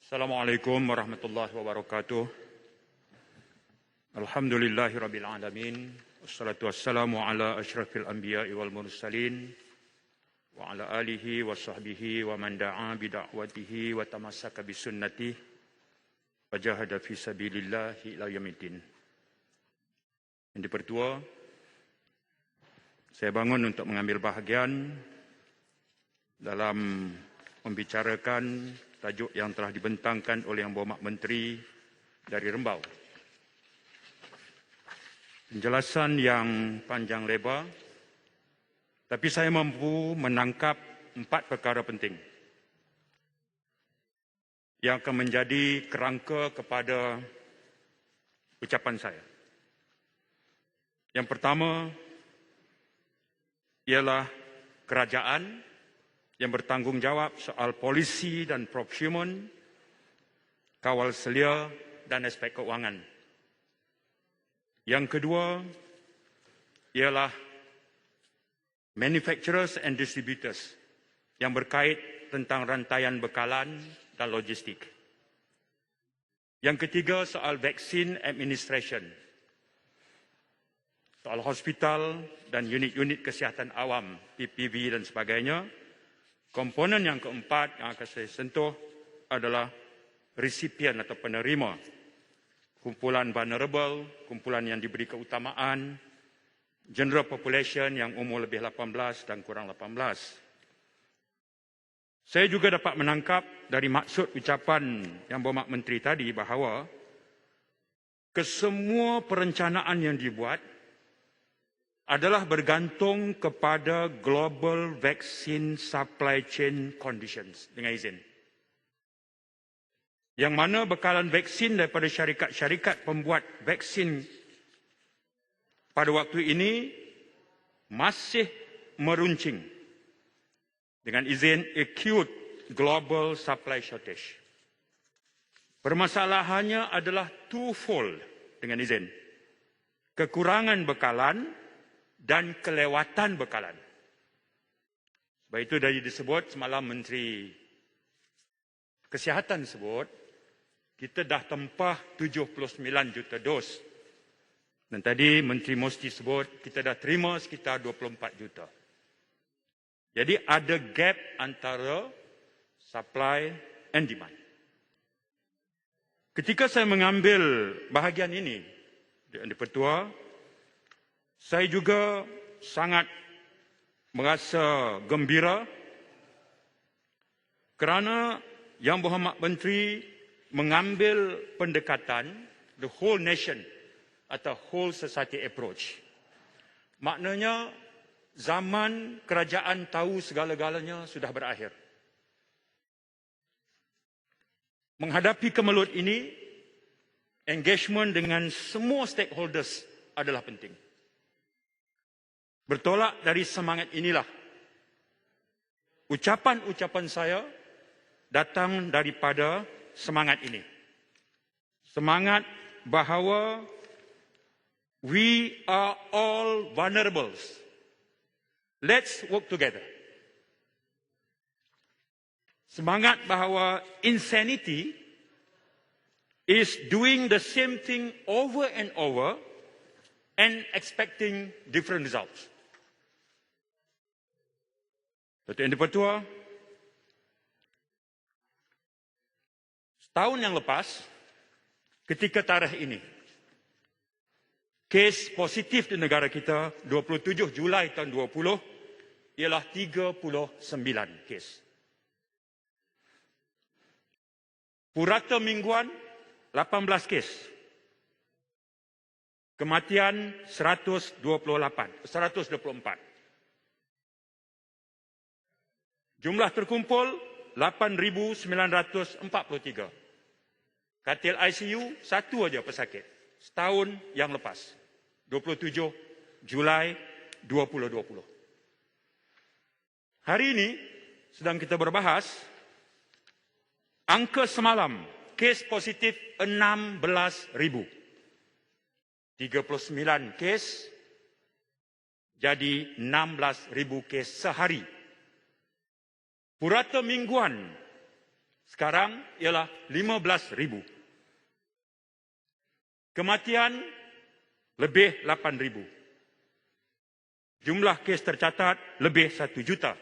Assalamualaikum warahmatullahi wabarakatuh. Alhamdulillahirabbil alamin. Wassalatu wassalamu ala asyrafil anbiya'i wal mursalin wa ala alihi wa sahbihi wa man da'a bi da'watihi wa tamassaka bi sunnatihi wa jahada fi sabilillahi ila yaumiddin. Yang dipertua, saya bangun untuk mengambil bahagian dalam membicarakan tajuk yang telah dibentangkan oleh Yang Berhormat Menteri dari Rembau. Penjelasan yang panjang lebar, tapi saya mampu menangkap 4 perkara penting yang akan menjadi kerangka kepada ucapan saya. Yang pertama ialah kerajaan yang bertanggungjawab soal polisi dan procurement, kawal selia dan aspek keuangan. Yang kedua ialah manufacturers and distributors yang berkait tentang rantaian bekalan dan logistik. Yang ketiga soal vaksin administration, soal hospital dan unit-unit kesihatan awam, PPV dan sebagainya. Komponen yang keempat yang akan saya sentuh adalah resipien atau penerima, kumpulan vulnerable, kumpulan yang diberi keutamaan, general population yang umur lebih 18 dan kurang 18. Saya juga dapat menangkap dari maksud ucapan Yang Berhormat Menteri tadi bahawa kesemua perencanaan yang dibuat adalah bergantung kepada global vaccine supply chain conditions, dengan izin. Yang mana bekalan vaksin daripada syarikat-syarikat pembuat vaksin pada waktu ini masih meruncing dengan izin acute global supply shortage. Permasalahannya adalah twofold, dengan izin. Kekurangan bekalan dan kelewatan bekalan. Sebab itu dari disebut semalam Menteri Kesihatan sebut, kita dah tempah 79 juta dos. Dan tadi Menteri Musti sebut, kita dah terima sekitar 24 juta. Jadi ada gap antara supply and demand. Ketika saya mengambil bahagian ini, di Pertua, saya juga sangat merasa gembira kerana Yang Berhormat Menteri mengambil pendekatan the whole nation atau whole society approach. Maknanya zaman kerajaan tahu segala-galanya sudah berakhir. Menghadapi kemelut ini, engagement dengan semua stakeholders adalah penting. Bertolak dari semangat inilah, ucapan-ucapan saya datang daripada semangat ini. Semangat bahawa we are all vulnerables. Let's work together. Semangat bahawa insanity is doing the same thing over and over and expecting different results. Datuk Yang di-Pertua, setahun yang lepas, ketika tarikh ini, kes positif di negara kita 27 Julai tahun 20 ialah 39 kes. Purata mingguan 18 kes. Kematian 124. Jumlah terkumpul 8,943. Katil ICU satu aja pesakit. Setahun yang lepas. 27 Julai 2020. Hari ini sedang kita berbahas angka semalam kes positif 16,000. 39 kes jadi 16,000 kes sehari. Purata mingguan sekarang ialah 15,000. Kematian lebih 8,000. Jumlah kes tercatat lebih 1 juta.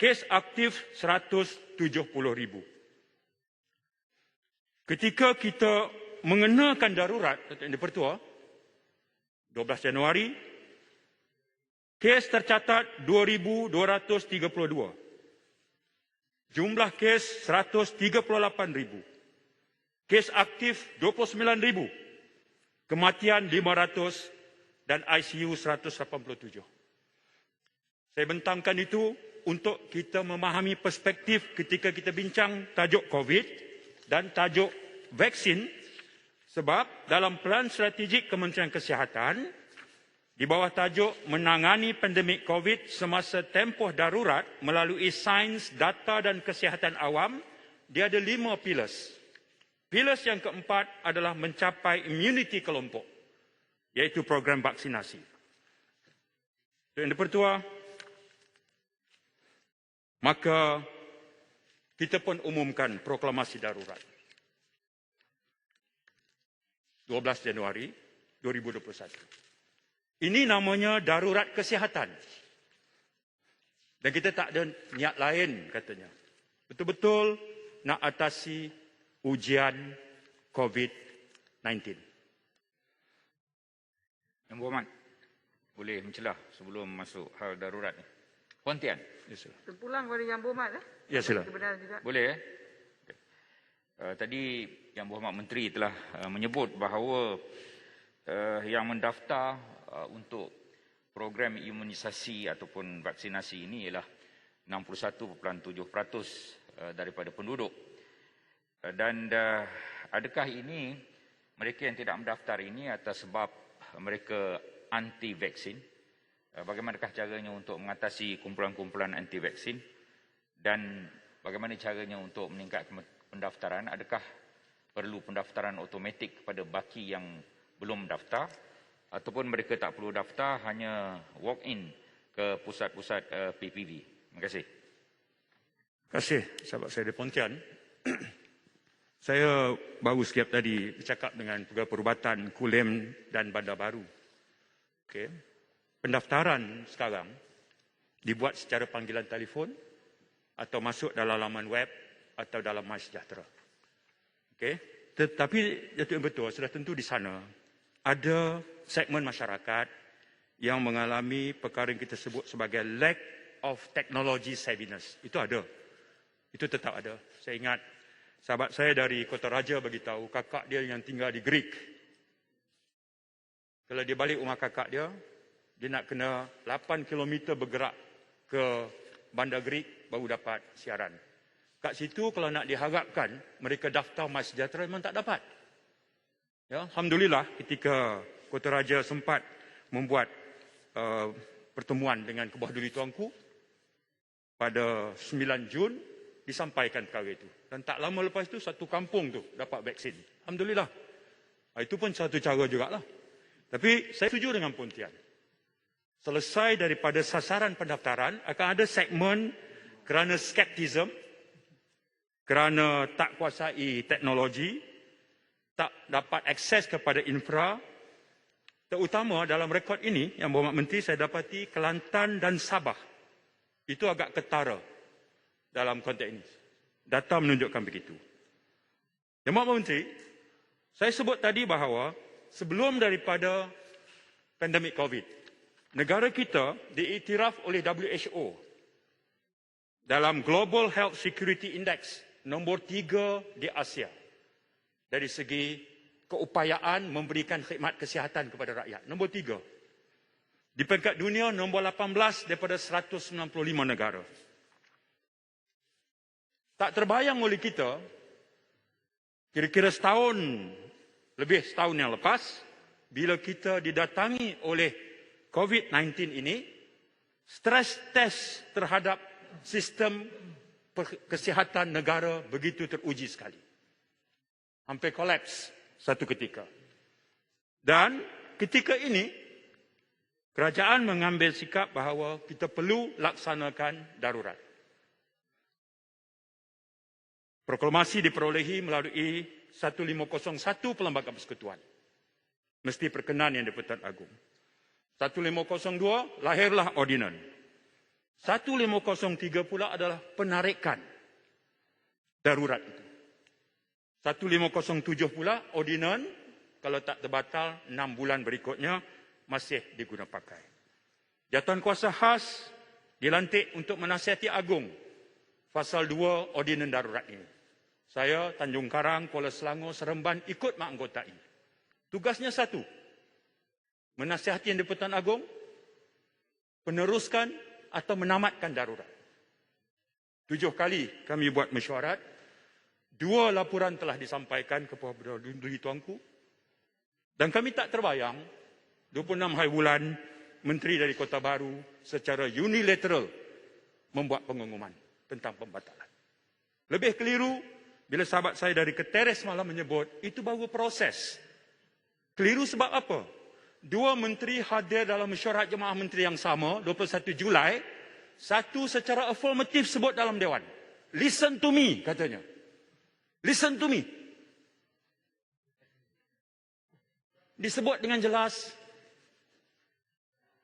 Kes aktif 170,000. Ketika kita mengenakan darurat, Yang Dipertua, 12 Januari, kes tercatat 2,232. Jumlah kes 138,000. Kes aktif 29,000. Kematian 500 dan ICU 187. Saya bentangkan itu untuk kita memahami perspektif ketika kita bincang tajuk COVID dan tajuk vaksin, sebab dalam pelan strategik Kementerian Kesihatan di bawah tajuk menangani pandemik COVID semasa tempoh darurat melalui sains, data dan kesihatan awam, dia ada 5 pillars. Pillars yang keempat adalah mencapai immunity kelompok, iaitu program vaksinasi. Yang Dipertua, maka kita pun umumkan proklamasi darurat. 12 Januari 2021. Ini namanya darurat kesihatan. Dan kita tak ada niat lain katanya. Betul-betul nak atasi ujian COVID-19. Yang Berhormat, boleh mencelah sebelum masuk hal darurat ni. Puan Tian. Ya, sila. Terpulang kepada Yang Berhormat. Ya, sila. Boleh. Tadi Yang Berhormat Menteri telah menyebut bahawa yang mendaftar untuk program imunisasi ataupun vaksinasi ini ialah 61.7% daripada penduduk. Dan adakah ini mereka yang tidak mendaftar ini atas sebab mereka anti vaksin? Bagaimanakah caranya untuk mengatasi kumpulan-kumpulan anti vaksin? Dan bagaimana caranya untuk meningkatkan pendaftaran? Adakah perlu pendaftaran automatik kepada baki yang belum mendaftar? Ataupun mereka tak perlu daftar, hanya walk-in ke pusat-pusat PPV? Terima kasih. Terima kasih, sahabat saya di Pontian. Saya baru sekejap tadi bercakap dengan Pegawai Perubatan, Kulim dan Bandar Baru. Okay. Pendaftaran sekarang dibuat secara panggilan telefon atau masuk dalam laman web atau dalam MySejahtera. Okay. Tetapi Datuk yang betul, sudah tentu di sana ada segmen masyarakat yang mengalami perkara yang kita sebut sebagai lack of technology savviness. Itu ada. Itu tetap ada. Saya ingat sahabat saya dari Kota Raja beritahu kakak dia yang tinggal di Greek. Kalau dia balik rumah kakak dia nak kena 8 km bergerak ke Bandar Greek baru dapat siaran. Kat situ kalau nak diharapkan mereka daftar MySejahtera memang tak dapat. Ya, alhamdulillah ketika Kota Raja sempat membuat pertemuan dengan Kebawah Duli Tuanku pada 9 Jun disampaikan perkara itu. Dan tak lama lepas itu, satu kampung tu dapat vaksin. Alhamdulillah. Itu pun satu cara jugalah. Tapi saya setuju dengan Puan Tian. Selesai daripada sasaran pendaftaran, akan ada segmen kerana skeptism, kerana tak kuasai teknologi, tak dapat akses kepada infra. Terutama dalam rekod ini, Yang Berhormat Menteri, saya dapati Kelantan dan Sabah. Itu agak ketara dalam konteks ini. Data menunjukkan begitu. Yang Berhormat Menteri, saya sebut tadi bahawa sebelum daripada pandemik COVID, negara kita diiktiraf oleh WHO dalam Global Health Security Index nombor 3 di Asia dari segi keupayaan memberikan khidmat kesihatan kepada rakyat. Nombor 3. Di peringkat dunia nombor 18 daripada 195 negara. Tak terbayang oleh kita, kira-kira lebih setahun yang lepas, bila kita didatangi oleh COVID-19 ini, stress test terhadap sistem kesihatan negara begitu teruji sekali. Hampir kolaps satu ketika. Dan ketika ini, kerajaan mengambil sikap bahawa kita perlu laksanakan darurat. Proklamasi diperolehi melalui 1501 Perlembagaan Persekutuan. Mesti perkenan Yang di-Pertuan Agong. 1502 lahirlah ordinan. 1503 pula adalah penarikan darurat itu. 1507 pula ordinan kalau tak terbatal 6 bulan berikutnya masih diguna pakai. Jatuhan kuasa khas dilantik untuk menasihati agung Fasal 2 ordinan darurat ini. Saya Tanjung Karang, Kuala Selangor, Seremban ikut menganggotai. Tugasnya satu, menasihati Yang di-Pertuan Agong, peneruskan atau menamatkan darurat. 7 kali kami buat mesyuarat, 2 laporan telah disampaikan kepada Duli Tuanku, dan kami tak terbayang 26 hari bulan Menteri dari Kota Baru secara unilateral membuat pengumuman tentang pembatalan. Lebih keliru bila sahabat saya dari Keteres malah menyebut itu baru proses. Keliru sebab apa? 2 menteri hadir dalam mesyuarat Jemaah Menteri yang sama 21 Julai, satu secara afirmatif sebut dalam Dewan. Listen to me, katanya. Listen to me. Disebut dengan jelas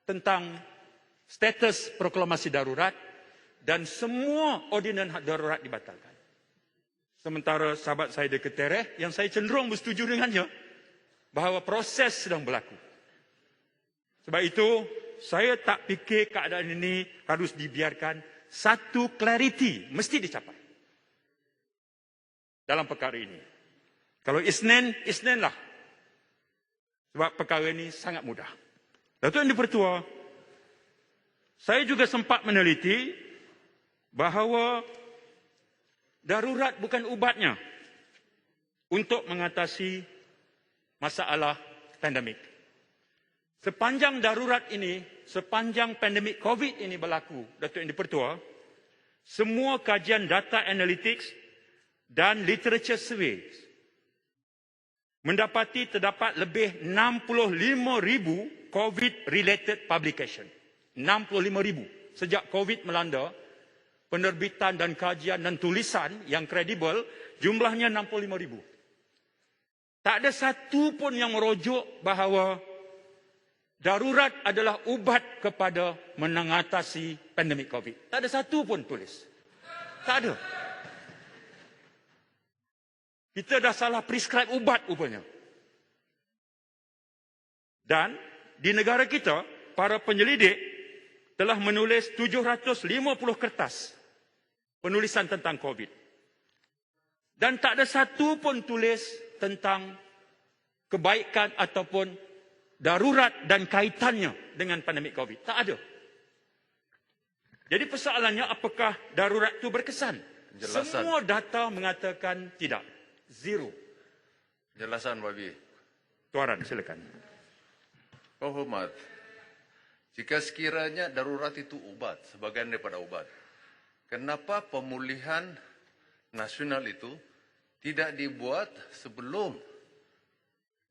tentang status proklamasi darurat dan semua ordinan darurat dibatalkan. Sementara sahabat saya di Keteres yang saya cenderung bersetuju dengannya bahawa proses sedang berlaku. Sebab itu saya tak fikir keadaan ini harus dibiarkan. Satu clarity mesti dicapai dalam perkara ini. Kalau Isnin, Isninlah. Sebab perkara ini sangat mudah. Datuk Yang di-Pertua, saya juga sempat meneliti bahawa darurat bukan ubatnya untuk mengatasi masalah pandemik. Sepanjang darurat ini, sepanjang pandemik COVID ini berlaku, Datuk Yang di-Pertua, semua kajian data analytics dan literature surveys mendapati terdapat lebih 65,000 COVID-related publication. 65,000. Sejak COVID melanda, penerbitan dan kajian dan tulisan yang kredibel, jumlahnya 65,000. Tak ada satu pun yang merujuk bahawa darurat adalah ubat kepada mengatasi pandemik COVID. Tak ada satu pun tulis. Tak ada. Kita dah salah prescribe ubat rupanya. Dan di negara kita, para penyelidik telah menulis 750 kertas penulisan tentang COVID. Dan tak ada satu pun tulis tentang kebaikan ataupun darurat dan kaitannya dengan pandemik COVID. Tak ada. Jadi persoalannya apakah darurat itu berkesan? Penjelasan. Semua data mengatakan tidak. Zero. Jelasan, Wabi. Tuaran, silakan. Hormat, jika sekiranya darurat itu obat, sebagian daripada obat, kenapa pemulihan nasional itu tidak dibuat sebelum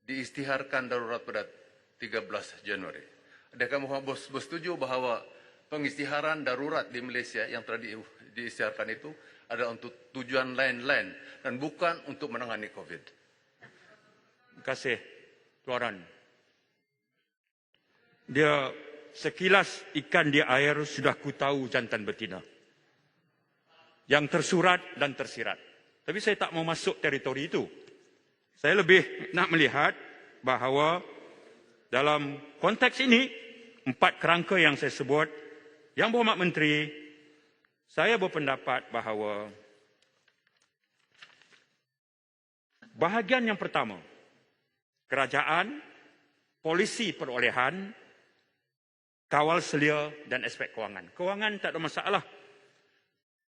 diisytiharkan darurat pada 13 Januari? Adakah Muhammad bersetuju bahawa pengisytiharan darurat di Malaysia yang telah diisytiharkan itu adalah untuk tujuan lain-lain dan bukan untuk menangani COVID? Terima kasih, Tuaran. Dia sekilas ikan di air sudah ku tahu jantan betina. Yang tersurat dan tersirat. Tapi saya tak mau masuk teritori itu. Saya lebih nak melihat bahawa dalam konteks ini, 4 kerangka yang saya sebut, Yang Berhormat Menteri, saya berpendapat bahawa bahagian yang pertama, kerajaan, polisi perolehan, kawal selia dan aspek kewangan. Kewangan tak ada masalah.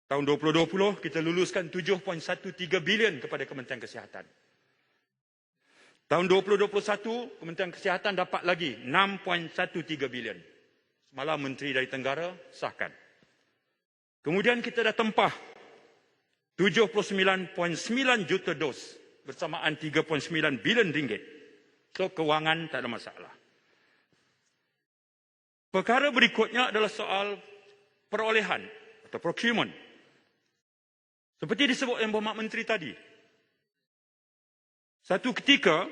Tahun 2020 kita luluskan 7.13 bilion kepada Kementerian Kesihatan. Tahun 2021 Kementerian Kesihatan dapat lagi 6.13 bilion. Semalam Menteri dari Tenggara sahkan. Kemudian kita dah tempah 79.9 juta dos bersamaan 3.9 bilion ringgit. So kewangan tak ada masalah. Perkara berikutnya adalah soal perolehan atau procurement. Seperti disebut yang Berhormat Menteri tadi. Satu ketika,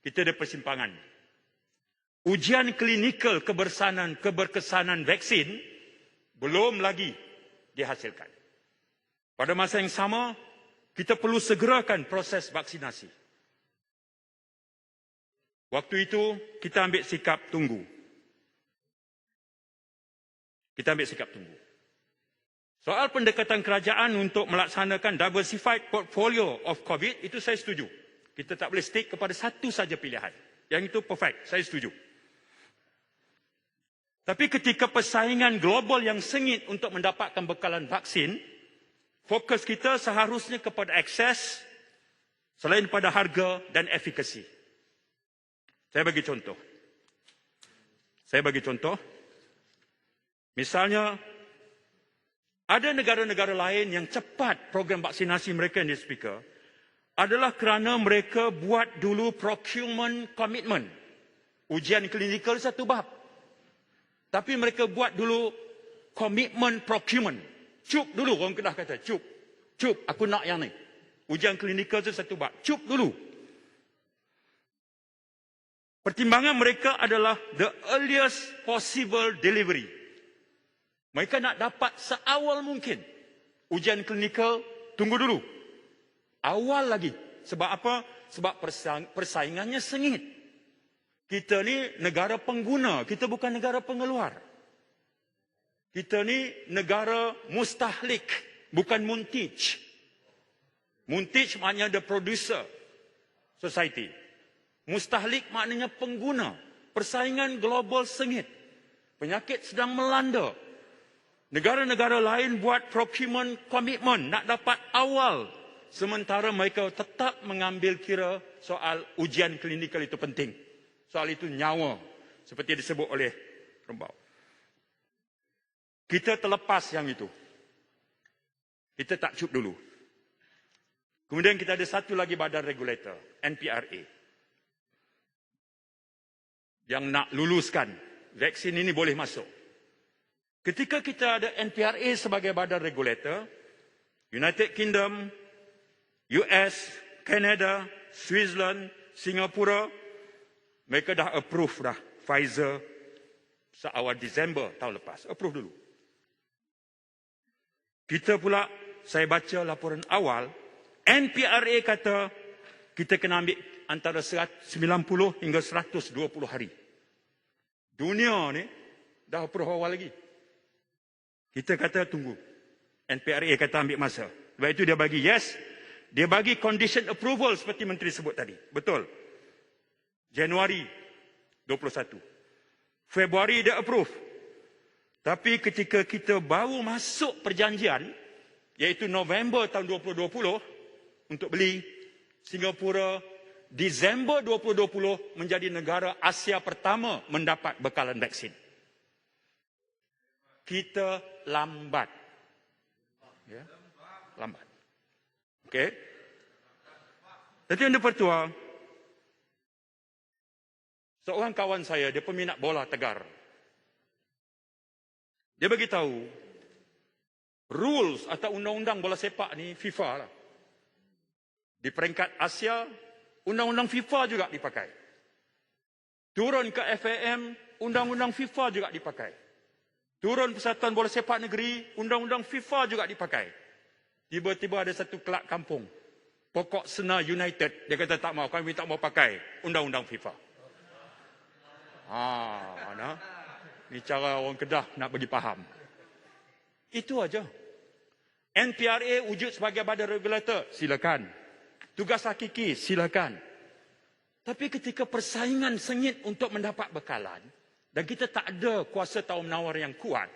kita ada persimpangan. Ujian klinikal keberkesanan vaksin belum lagi dihasilkan. Pada masa yang sama, kita perlu segerakan proses vaksinasi. Waktu itu, kita ambil sikap tunggu. Soal pendekatan kerajaan untuk melaksanakan diversified portfolio of COVID, itu saya setuju. Kita tak boleh stick kepada satu saja pilihan. Yang itu perfect, saya setuju. Tapi ketika persaingan global yang sengit untuk mendapatkan bekalan vaksin, fokus kita seharusnya kepada akses selain pada harga dan efikasi. Saya bagi contoh. Misalnya, ada negara-negara lain yang cepat program vaksinasi mereka yang Speaker adalah kerana mereka buat dulu procurement commitment. Ujian klinikal satu bab. Tapi mereka buat dulu komitmen procurement. Cup dulu, orang Kedah kata. Cup, aku nak yang ni. Ujian klinikal itu satu bab. Cup dulu. Pertimbangan mereka adalah the earliest possible delivery. Mereka nak dapat seawal mungkin. Ujian klinikal, tunggu dulu. Awal lagi. Sebab apa? Sebab persaingannya sengit. Kita ni negara pengguna, kita bukan negara pengeluar. Kita ni negara mustahlik, bukan muntij. Muntij maknanya the producer society. Mustahlik maknanya pengguna. Persaingan global sengit. Penyakit sedang melanda. Negara-negara lain buat procurement commitment, nak dapat awal. Sementara mereka tetap mengambil kira soal ujian klinikal itu penting. Soal itu nyawa, seperti disebut oleh Rembau. Kita terlepas yang itu. Kita tak cup dulu. Kemudian kita ada satu lagi badan regulator, NPRA. Yang nak luluskan vaksin ini boleh masuk. Ketika kita ada NPRA sebagai badan regulator, United Kingdom, US, Canada, Switzerland, Singapura, mereka dah approve dah Pfizer seawal Disember tahun lepas. Approve dulu. Kita pula, saya baca laporan awal, NPRA kata kita kena ambil antara 90 hingga 120 hari. Dunia ni dah approve awal lagi. Kita kata tunggu. NPRA kata ambil masa. Sebab itu dia bagi yes. Dia bagi condition approval seperti Menteri sebut tadi. Betul. Januari 21. Februari dia approve. Tapi ketika kita baru masuk perjanjian, iaitu November tahun 2020, untuk beli, Singapura, Disember 2020 menjadi negara Asia pertama mendapat bekalan vaksin. Kita lambat. Ya? Lambat. Okey? Tapi yang dipertua, seorang kawan saya, dia peminat bola tegar. Dia bagi tahu rules atau undang-undang bola sepak ni FIFA lah. Di peringkat Asia, undang-undang FIFA juga dipakai. Turun ke FAM, undang-undang FIFA juga dipakai. Turun Persatuan Bola Sepak Negeri, undang-undang FIFA juga dipakai. Tiba-tiba ada satu kelab kampung, Pokok Sena United, dia kata tak mau, kami tak mau pakai undang-undang FIFA. Mana? Ni cara orang Kedah nak bagi faham. Itu aja. NPRA wujud sebagai badan regulator, silakan. Tugas hakiki, silakan. Tapi ketika persaingan sengit untuk mendapat bekalan, dan kita tak ada kuasa tawar-menawar yang kuat,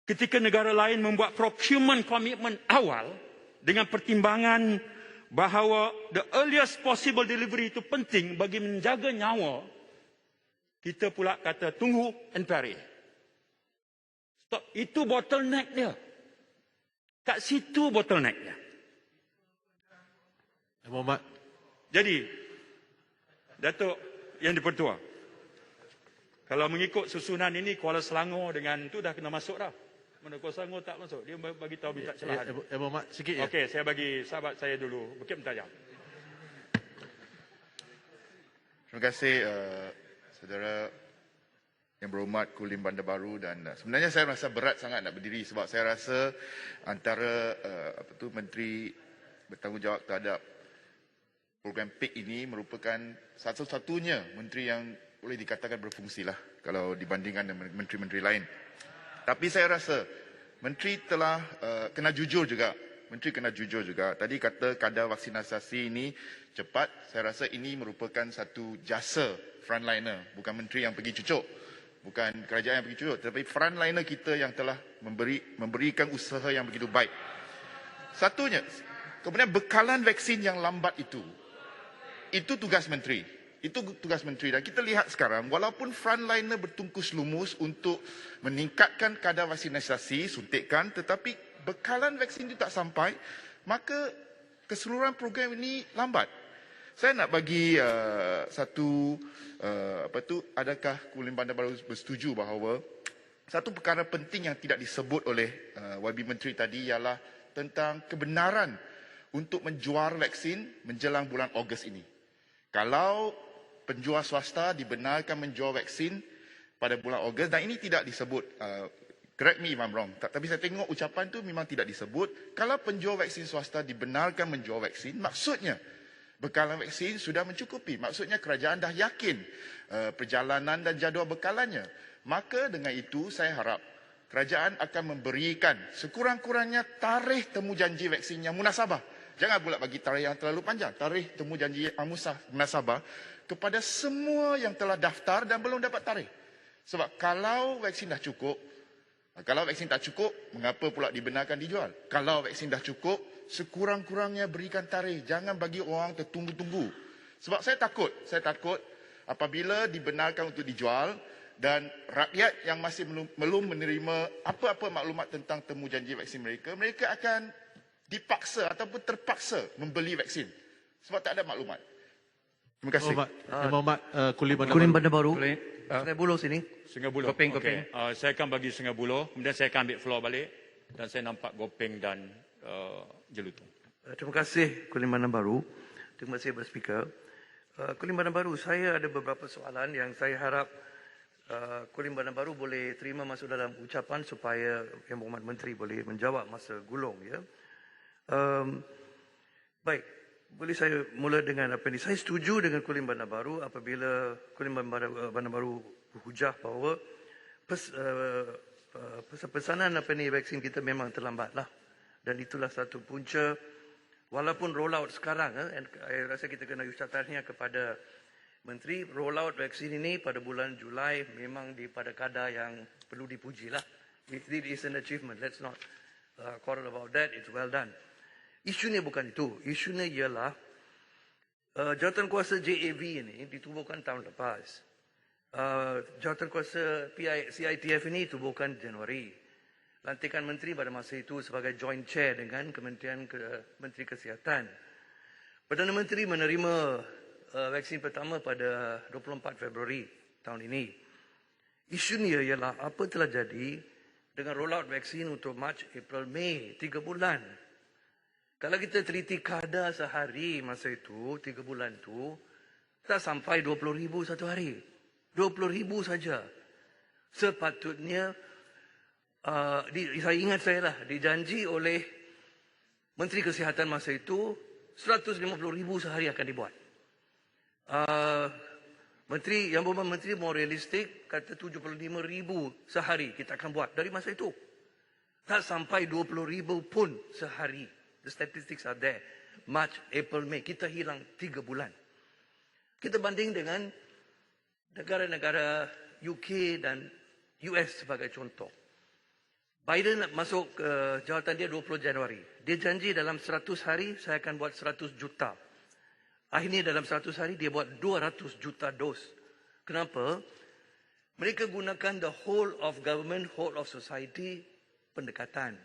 ketika negara lain membuat procurement commitment awal, dengan pertimbangan bahawa the earliest possible delivery itu penting bagi menjaga nyawa, kita pula kata tunggu NPRA. Stop. Itu bottleneck dia. Kat situ bottleneck dia. Muhammad. Jadi, Datuk Yang di-Pertua, kalau mengikut susunan ini, Kuala Selangor dengan tu dah kena masuk dah. Mana Kuasa Ngor tak masuk. Dia bagi tahu minta celahan. Muhammad, sikit ya. Okey, saya bagi sahabat saya dulu. Bukit Mentajam. Terima kasih saudara yang berhormat Kulim Bandar Baru, dan sebenarnya saya rasa berat sangat nak berdiri sebab saya rasa antara menteri bertanggungjawab terhadap program PIK ini merupakan satu-satunya menteri yang boleh dikatakan berfungsi lah kalau dibandingkan dengan menteri-menteri lain. Tapi saya rasa menteri telah kena jujur juga. Menteri kena jujur juga. Tadi kata kadar vaksinasi ini cepat. Saya rasa ini merupakan satu jasa frontliner. Bukan menteri yang pergi cucuk. Bukan kerajaan yang pergi cucuk. Tetapi frontliner kita yang telah memberikan usaha yang begitu baik. Satunya, kemudian bekalan vaksin yang lambat itu tugas menteri. Itu tugas menteri. Dan kita lihat sekarang, walaupun frontliner bertungkus lumus untuk meningkatkan kadar vaksinasi, suntikan, tetapi bekalan vaksin itu tak sampai, maka keseluruhan program ini lambat. Saya nak bagi adakah Kulim Bandar Baru bersetuju bahawa satu perkara penting yang tidak disebut oleh YB Menteri tadi ialah tentang kebenaran untuk menjual vaksin menjelang bulan Ogos ini. Kalau penjual swasta dibenarkan menjual vaksin pada bulan Ogos, dan ini tidak disebut, correct me if I'm wrong, tapi saya tengok ucapan tu memang tidak disebut. Kalau penjual vaksin swasta dibenarkan menjual vaksin, maksudnya bekalan vaksin sudah mencukupi. Maksudnya kerajaan dah yakin perjalanan dan jadual bekalannya. Maka dengan itu saya harap kerajaan akan memberikan sekurang-kurangnya tarikh temu janji vaksin yang munasabah. Jangan pula bagi tarikh yang terlalu panjang. Tarikh temu janji yang munasabah kepada semua yang telah daftar dan belum dapat tarikh. Sebab kalau vaksin dah cukup, kalau vaksin tak cukup, mengapa pula dibenarkan dijual? Kalau vaksin dah cukup, sekurang-kurangnya berikan tarikh. Jangan bagi orang tertunggu-tunggu. Sebab saya takut apabila dibenarkan untuk dijual dan rakyat yang masih belum menerima apa-apa maklumat tentang temu janji vaksin mereka, mereka akan dipaksa ataupun terpaksa membeli vaksin sebab tak ada maklumat. Terima kasih. Muhammad, Kulim Bandar Baru. Sungai Buloh sini. Sungai Buloh. Gopeng. Saya akan bagi Sungai Buloh, kemudian saya akan ambil floor balik dan saya nampak Gopeng dan Jelutung. Terima kasih Kulim Bandar Baru. Terima kasih Speaker. Kulim Bandar Baru, saya ada beberapa soalan yang saya harap Kulim Bandar Baru boleh terima masuk dalam ucapan supaya Yang Berhormat Menteri boleh menjawab masa gulung. Ya. Baik, boleh saya mula dengan apa ini? Saya setuju dengan Kulim Bandar Baru apabila Kulim Bandar Baru berhujah bahawa pesanan vaksin kita memang terlambatlah. Dan itulah satu punca, walaupun rollout sekarang, saya rasa kita kena ucap tahniah kepada Menteri, rollout vaksin ini pada bulan Julai memang pada kadar yang perlu dipujilah. It is an achievement, let's not quarrel about that, it's well done. Isunya bukan itu, isunya ialah jawatan kuasa JAV ini ditubuhkan tahun lepas. Jawatan kuasa CITF ini ditubuhkan Januari. Lantikan menteri pada masa itu sebagai joint chair dengan Menteri Kesihatan. Perdana Menteri menerima vaksin pertama pada 24 Februari tahun ini. Isunya ialah apa telah jadi dengan rollout vaksin untuk Mac, April, Mei, 3 bulan. Kalau kita teliti kadar sehari masa itu, 3 bulan tu, tak sampai 20,000 satu hari. 20,000 saja. Sepatutnya, saya ingat saya lah, dijanji oleh Menteri Kesihatan masa itu, 150,000 sehari akan dibuat. Yang Berhormat Menteri mau realistik, kata 75,000 sehari kita akan buat dari masa itu. Tak sampai 20,000 pun sehari. The statistics are there. March, April, May. Kita hilang 3 bulan. Kita banding dengan negara-negara UK dan US sebagai contoh. Biden masuk ke jawatan dia 20 Januari. Dia janji dalam 100 hari saya akan buat 100 juta. Akhirnya dalam 100 hari dia buat 200 juta dos. Kenapa? Mereka gunakan the whole of government, whole of society pendekatan.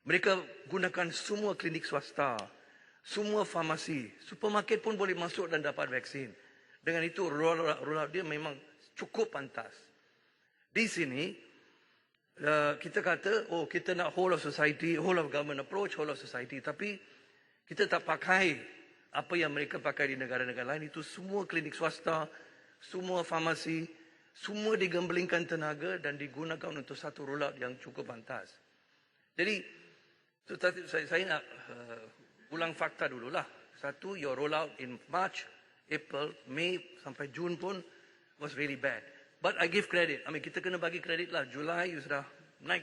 Mereka gunakan semua klinik swasta, semua farmasi, supermarket pun boleh masuk dan dapat vaksin. Dengan itu rollout dia memang cukup pantas. Di sini kita kata, oh kita nak whole of society, whole of government approach, whole of society. Tapi kita tak pakai apa yang mereka pakai di negara-negara lain. Itu semua klinik swasta, semua farmasi, semua digembelingkan tenaga dan digunakan untuk satu rollout yang cukup pantas. Jadi, saya nak ulang fakta dululah. Satu, your rollout in March, April, May sampai Jun pun was really bad. But I give credit. Kita kena bagi kredit lah. Julai you sudah naik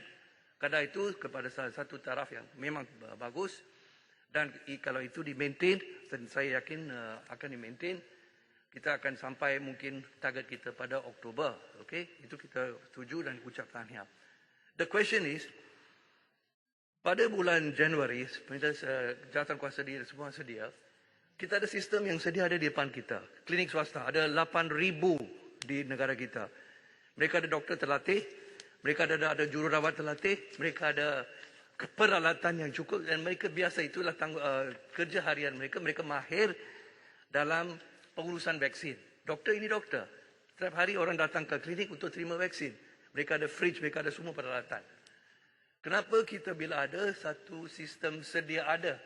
kadar itu kepada salah satu taraf yang memang bagus. Dan kalau itu di-maintain, dan saya yakin akan di-maintain, kita akan sampai mungkin target kita pada Oktober. Okay? Itu kita setuju dan ucap tahniah. The question is, pada bulan Januari, jawatan kuasa dia semua sedia, kita ada sistem yang sedia ada di depan kita. Klinik swasta, ada 8,000 di negara kita. Mereka ada doktor terlatih, mereka ada jururawat terlatih, mereka ada peralatan yang cukup dan mereka biasa itulah kerja harian mereka. Mereka mahir dalam pengurusan vaksin. Doktor ini doktor. Setiap hari orang datang ke klinik untuk terima vaksin. Mereka ada fridge, mereka ada semua peralatan. Kenapa kita bila ada satu sistem sedia ada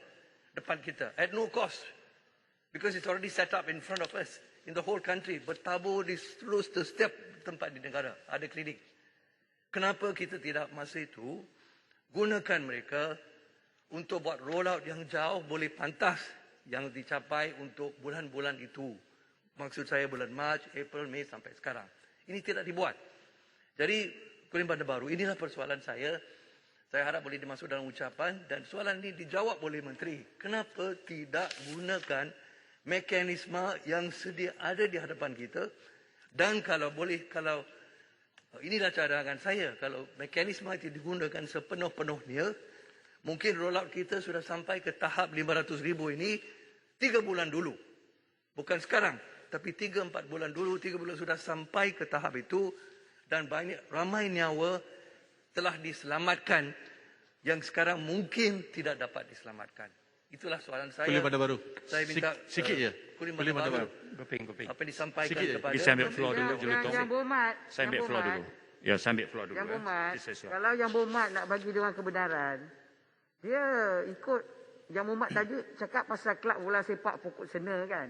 depan kita at no cost? Because it's already set up in front of us. In the whole country, bertabur di seluruh setiap tempat di negara, ada klinik. Kenapa kita tidak masa itu gunakan mereka untuk buat rollout yang jauh boleh pantas yang dicapai untuk bulan-bulan itu. Maksud saya bulan Mac, April, Mei sampai sekarang. Ini tidak dibuat. Jadi, Kulim Bandar Baru, inilah persoalan saya. Saya harap boleh dimasuk dalam ucapan dan soalan ini dijawab oleh Menteri. Kenapa tidak gunakan mekanisme yang sedia ada di hadapan kita dan kalau boleh, kalau inilah cadangan saya, kalau mekanisme itu digunakan sepenuh-penuhnya, mungkin rollout kita sudah sampai ke tahap 500,000 ini 3 bulan dulu. Bukan sekarang, tapi 3-4 bulan dulu, 3 bulan sudah sampai ke tahap itu dan ramai nyawa telah diselamatkan yang sekarang mungkin tidak dapat diselamatkan. Itulah soalan saya. Kulim Bandar Baru. Saya minta sikit je. Kulim Bandar Baru. Apa disampaikan Sikit kepada Saya ambil floor dulu. Yang Berhormat. Saya ambil floor dulu. Ya, saya ambil floor dulu. Yang Berhormat. Sila. Kalau Yang Berhormat nak bagi dia orang kebenaran, dia ikut Yang Berhormat tadi cakap pasal kelab bola sepak pokok sena kan.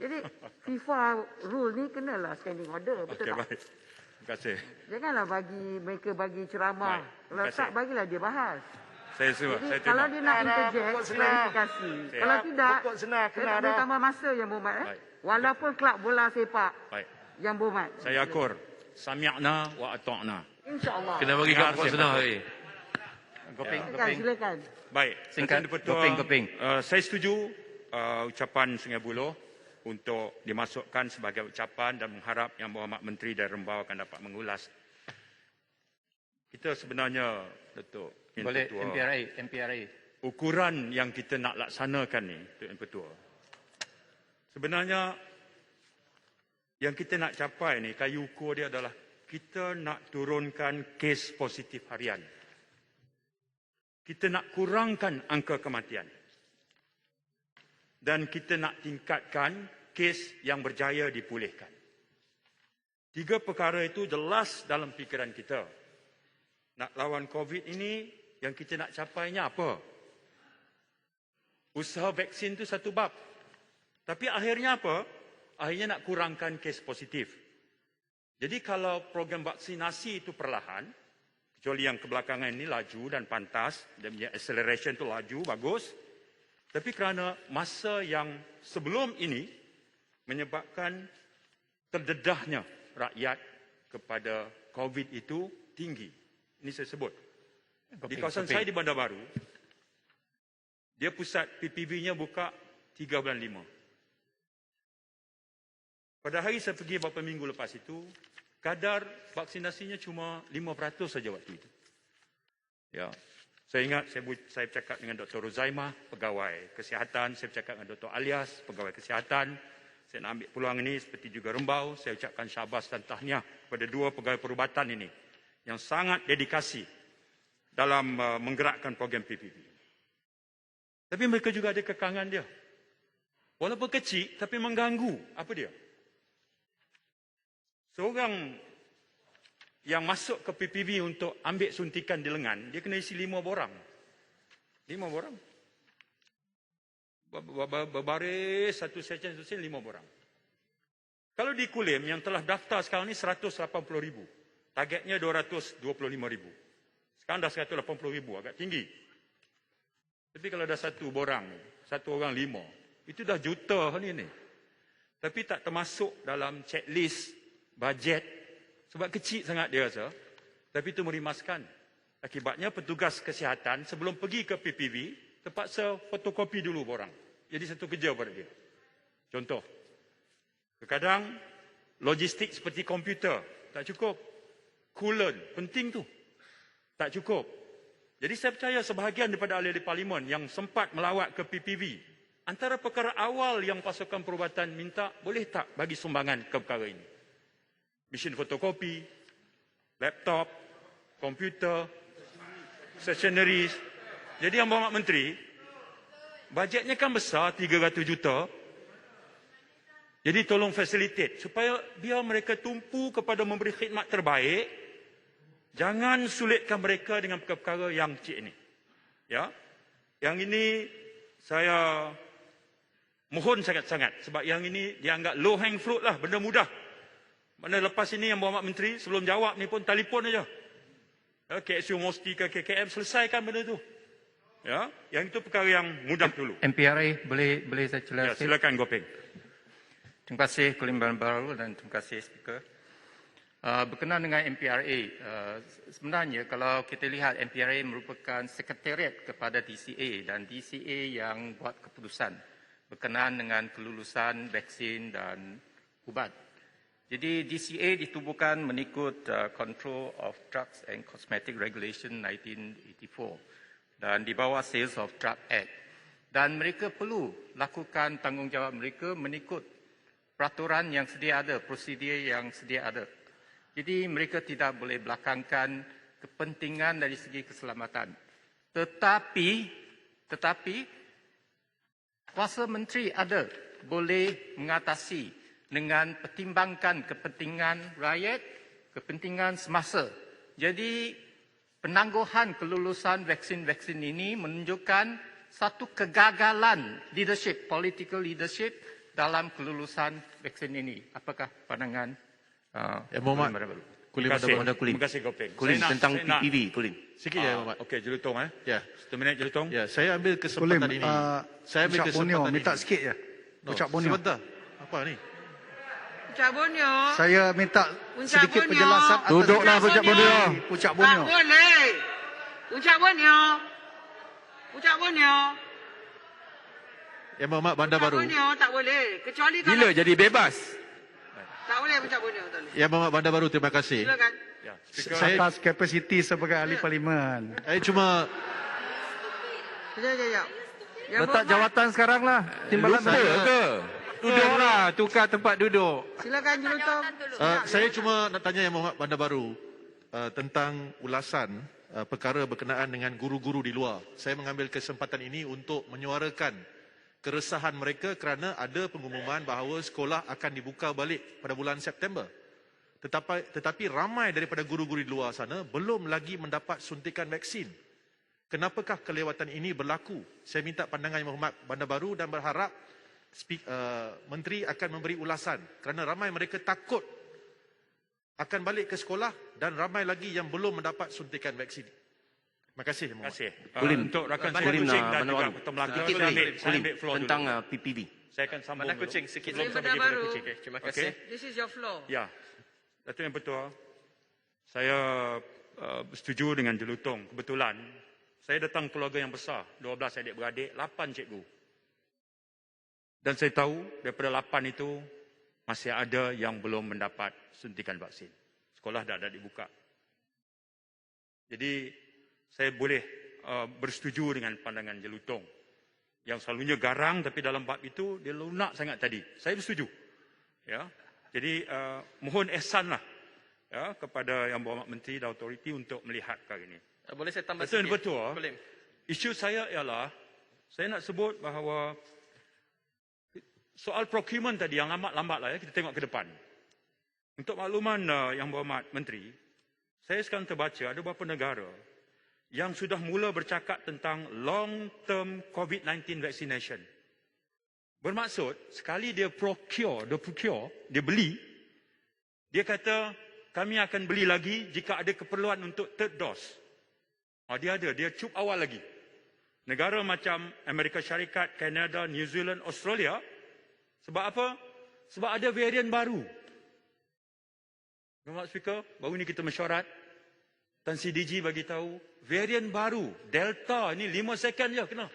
Jadi FIFA rule ni kenalah standing order. Betul Okey, tak? baik. Terima kasih. Janganlah bagi mereka bagi ceramah. Baik, Kalau terima kasih. tak, bagilah dia bahas. Saya suruh, Jadi saya kalau terima. dia nak interject, klarifikasi. Kalau tidak, senang, saya tak boleh tambah masa Yang Berhormat. Baik. Walaupun kelab bola sepak Baik. Yang Berhormat. Saya akur. Sami'na wa ata'na. InsyaAllah. Kena bagi kat pokok senang hari. Silakan. Baik. Singkat. Tuan Ketua, Gopeng. saya setuju ucapan Sungai Buloh untuk dimasukkan sebagai ucapan dan mengharap Yang Berhormat Menteri dan Rembau akan dapat mengulas. Kita sebenarnya, Datuk Boleh Ketua, MPRA. ukuran yang kita nak laksanakan ni, Tuan Ketua, sebenarnya yang kita nak capai ni, kayu ukur dia adalah kita nak turunkan kes positif harian. Kita nak kurangkan angka kematian. Dan kita nak tingkatkan kes yang berjaya dipulihkan. 3 perkara itu jelas dalam fikiran kita. Nak lawan COVID ini, yang kita nak capainya apa? Usaha vaksin itu satu bab. Tapi akhirnya apa? Akhirnya nak kurangkan kes positif. Jadi kalau program vaksinasi itu perlahan, kecuali yang kebelakangan ini laju dan pantas, dia punya acceleration itu laju, bagus. Tapi kerana masa yang sebelum ini menyebabkan terdedahnya rakyat kepada COVID itu tinggi. Ini saya sebut. Di kawasan saya di Bandar Baru, dia pusat PPV-nya buka 3 bulan 5. Pada hari saya pergi beberapa minggu lepas itu, kadar vaksinasinya cuma 5% saja waktu itu. Ya, saya ingat saya bercakap dengan Dr. Rozaimah, pegawai kesihatan, saya bercakap dengan Dr. Alias, pegawai kesihatan. Saya nak ambil peluang ini seperti juga Rembau, saya ucapkan syabas dan tahniah kepada 2 pegawai perubatan ini yang sangat dedikasi dalam menggerakkan program PPP. Tapi mereka juga ada kekangan dia. Walaupun kecil, tapi mengganggu. Apa dia? Seorang yang masuk ke PPV untuk ambil suntikan di lengan, dia kena isi 5 borang. 5 borang. Berbaris satu session 5 borang. Kalau di Kulim yang telah daftar sekarang ni 180,000. Targetnya 225,000. Sekarang dah 180,000, agak tinggi. Tapi kalau dah satu borang, satu orang 5, itu dah juta ni. Tapi tak termasuk dalam checklist, bajet. Sebab kecil sangat dia rasa. Tapi itu merimaskan. Akibatnya petugas kesihatan sebelum pergi ke PPV, terpaksa fotokopi dulu borang. Jadi satu kerja pada dia. Contoh. Kadang logistik seperti komputer tak cukup. Coolant, penting tu. Tak cukup. Jadi saya percaya sebahagian daripada ahli-ahli parlimen yang sempat melawat ke PPV, antara perkara awal yang pasukan perubatan minta, boleh tak bagi sumbangan ke perkara ini? Mesin fotokopi, laptop, komputer, stationeries. Jadi yang Berhormat Menteri, bajetnya kan besar, 300 juta. Jadi tolong facilitate supaya biar mereka tumpu kepada memberi khidmat terbaik. Jangan sulitkan mereka dengan perkara-perkara yang cik ini. Ya. Yang ini saya mohon sangat-sangat sebab yang ini dianggap low hang fruit lah, benda mudah. Mana lepas ini yang Berhormat Menteri sebelum jawab ni pun telefon aja. Ya, KSU Mosti ke KKM selesaikan benda tu. Ya, yang itu perkara yang mudah dulu. MPRA boleh saya jelaskan? Ya, silakan Gopeng. Terima kasih Kulim Baru dan terima kasih Speaker. Berkenaan dengan MPRA, sebenarnya kalau kita lihat MPRA merupakan sekretariat kepada DCA dan DCA yang buat keputusan berkenaan dengan kelulusan vaksin dan ubat. Jadi DCA ditubuhkan mengikut Control of Drugs and Cosmetic Regulation 1984 dan di bawah Sales of Drug Act. Dan mereka perlu lakukan tanggungjawab mereka mengikut peraturan yang sedia ada, prosedur yang sedia ada. Jadi mereka tidak boleh belakangkan kepentingan dari segi keselamatan. Tetapi kuasa menteri ada boleh mengatasi dengan pertimbangkan kepentingan rakyat, kepentingan semasa. Jadi penangguhan kelulusan vaksin-vaksin ini menunjukkan satu kegagalan leadership, political leadership dalam kelulusan vaksin ini. Apakah pandangan Muhammad Kulim Kulim. Terima kasih Gopeng. Kulim tentang PPV Kulim. Sikit je Muhammad. Okey, Jelutong Ya. 1 minit Jelutong. Ya, saya ambil kesempatan ini. Saya ambil kesempatan ini. Minta sikit je. Ucap Borneo. Sebentar. Apa ni? Ucap Borneo. Saya minta Ucap sedikit Borneo. penjelasan atas Duduklah Ucap Borneo. Ucap Borneo. Tak boleh. Ucap Borneo. Ucap Borneo. Yang Muhammad Bandar Baru. Ucap Borneo tak boleh. Kecuali kalau... Bila jadi bebas? Tak boleh ucap Borneo. Tak boleh. Yang Muhammad Bandar Baru, terima kasih. Silakan. Ya, Saya Atas kapasiti sebagai ahli parlimen. saya cuma Sekejap. Yang Letak Berhormat, jawatan sekarang lah. Timbalan Lupa ke? Duduklah, tukar tempat duduk. Silakan Jelutong. Saya cuma nak tanya Yang Muhammad Bandar Baru tentang ulasan perkara berkenaan dengan guru-guru di luar. Saya mengambil kesempatan ini untuk menyuarakan keresahan mereka kerana ada pengumuman bahawa sekolah akan dibuka balik pada bulan September. Tetapi ramai daripada guru-guru di luar sana belum lagi mendapat suntikan vaksin. Kenapakah kelewatan ini berlaku? Saya minta pandangan Yang Muhammad Bandar Baru dan berharap Menteri akan memberi ulasan kerana ramai mereka takut akan balik ke sekolah dan ramai lagi yang belum mendapat suntikan vaksin. Terima kasih. Terima kasih. Kulim. Untuk rakan saya Kulim, Kucing dan Bandar juga Baru. Ketua Melaka, Sikit saya boleh. ambil floor Tentang dulu. PPV. Saya akan sambung Bandar dulu. Kucing, sikit. Sebelum saya Bandar pergi pada Baru. Kucing. Terima Okey? kasih. This is your floor. Ya. Datuk Yang Pertua, saya setuju dengan Jelutong. Kebetulan, saya datang keluarga yang besar. 12 adik-beradik, 8 cikgu. Dan saya tahu daripada 8 itu, masih ada yang belum mendapat suntikan vaksin. Sekolah dah ada dibuka. Jadi, saya boleh bersetuju dengan pandangan Jelutong. Yang selalunya garang, tapi dalam bab itu, dia lunak sangat tadi. Saya bersetuju. Ya. Jadi, mohon ihsanlah ya, kepada Yang Berhormat Menteri dan autoriti untuk melihat perkara ini. Boleh saya tambah Betul, sikit? betul. Boleh. Isu saya ialah, saya nak sebut bahawa soal procurement tadi yang lambat-lambat lah ya, kita tengok ke depan. Untuk makluman Yang Berhormat Menteri, Saya sekarang terbaca ada beberapa negara yang sudah mula bercakap tentang long-term COVID-19 vaccination. Bermaksud, sekali dia procure, dia beli, dia kata, kami akan beli lagi jika ada keperluan untuk third dose. Dia cup awal lagi. Negara macam Amerika Syarikat, Kanada, New Zealand, Australia, sebab apa? Sebab ada varian baru. Bapak Speaker, baru ni kita mesyuarat, Tan CDG bagi tahu, varian baru, Delta ni 5 second je kena.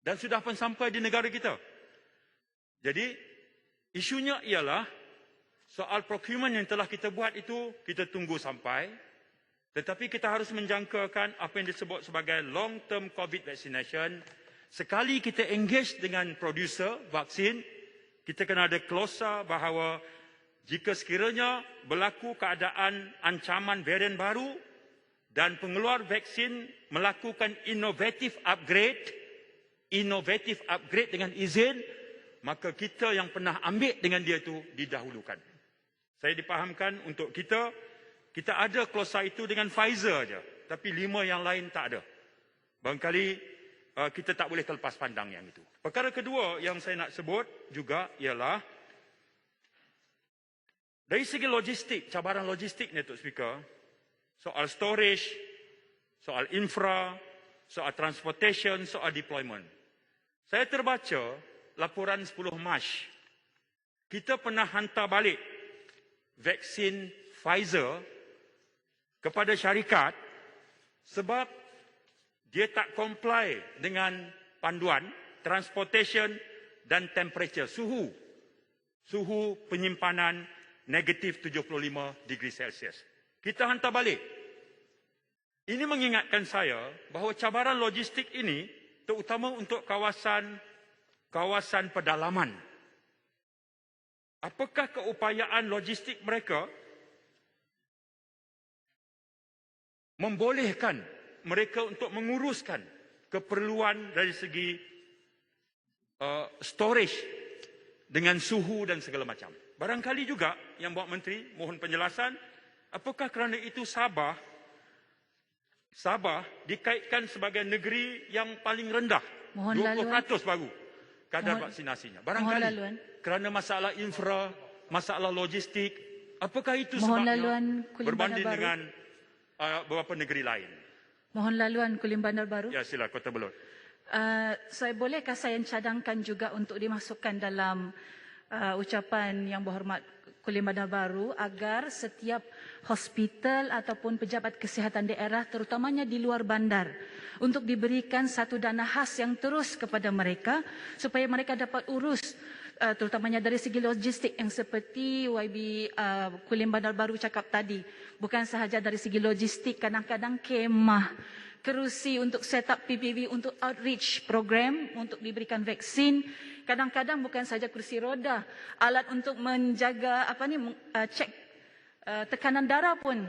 Dan sudah pun sampai di negara kita. Jadi, isunya ialah soal procurement yang telah kita buat itu, kita tunggu sampai. Tetapi kita harus menjangkakan apa yang disebut sebagai long-term COVID vaccination. Sekali kita engage dengan producer vaksin, kita kena ada klausa bahawa jika sekiranya berlaku keadaan ancaman varian baru dan pengeluar vaksin melakukan innovative upgrade dengan izin, maka kita yang pernah ambil dengan dia itu didahulukan. Saya dipahamkan untuk kita ada klausa itu dengan Pfizer saja, tapi 5 yang lain tak ada. Barangkali kita tak boleh terlepas pandang yang itu. Perkara kedua yang saya nak sebut juga ialah dari segi logistik, cabaran logistik ni, Tok Speaker, soal storage, soal infra, soal transportation, soal deployment. Saya terbaca laporan 10 Mac. Kita pernah hantar balik vaksin Pfizer kepada syarikat sebab dia tak comply dengan panduan transportation dan temperature, suhu penyimpanan negatif 75 degree Celsius. Kita hantar balik. Ini mengingatkan saya bahawa cabaran logistik ini terutama untuk kawasan pedalaman. Apakah keupayaan logistik mereka membolehkan mereka untuk menguruskan keperluan dari segi storage dengan suhu dan segala macam. Barangkali juga yang Bapak Menteri mohon penjelasan, apakah kerana itu Sabah dikaitkan sebagai negeri yang paling rendah, 20% baru kadar vaksinasinya. Barangkali kerana masalah infra, masalah logistik, apakah itu sebabnya berbanding dengan beberapa negeri lain? Mohon laluan Kulim Bandar Baru. Ya, sila Kota Belud. Bolehkah saya cadangkan juga untuk dimasukkan dalam ucapan Yang Berhormat Kulim Bandar Baru agar setiap hospital ataupun pejabat kesihatan daerah terutamanya di luar bandar untuk diberikan satu dana khas yang terus kepada mereka supaya mereka dapat urus terutamanya dari segi logistik yang seperti YB Kulim Bandar Baru cakap tadi. Bukan sahaja dari segi logistik, kadang-kadang kemah, kerusi untuk set up PPV untuk outreach program untuk diberikan vaksin. Kadang-kadang bukan saja kursi roda, alat untuk menjaga cek tekanan darah pun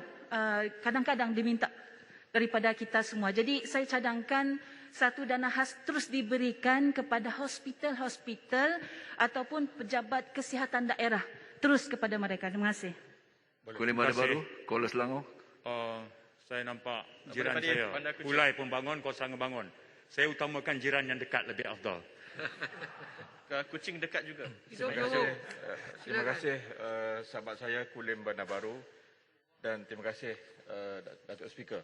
kadang-kadang diminta daripada kita semua. Jadi saya cadangkan satu dana khas terus diberikan kepada hospital-hospital ataupun pejabat kesihatan daerah terus kepada mereka. Terima kasih. Kulim Bandar Baru, Kuala Selangor. Saya nampak jiran saya, Ulai pun bangun, Kosang bangun. Saya utamakan jiran yang dekat lebih afdal. Kucing dekat juga. Terima kasih sahabat saya Kulim Bandar Baru dan terima kasih Datuk Speaker.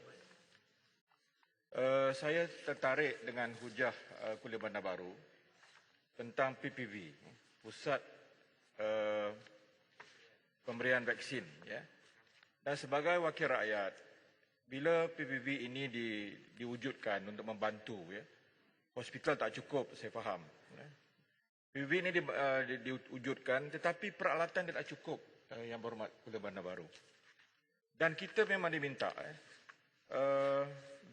Saya tertarik dengan hujah Kulim Bandar Baru tentang PPV, Pusat Pemberian Vaksin. Ya. Dan sebagai wakil rakyat, bila PPV ini diwujudkan untuk membantu, ya, hospital tak cukup, saya faham. Ya. PPV ini diwujudkan, tetapi peralatan tidak cukup, Yang Berhormat Kulim Bandar Baru. Dan kita memang diminta,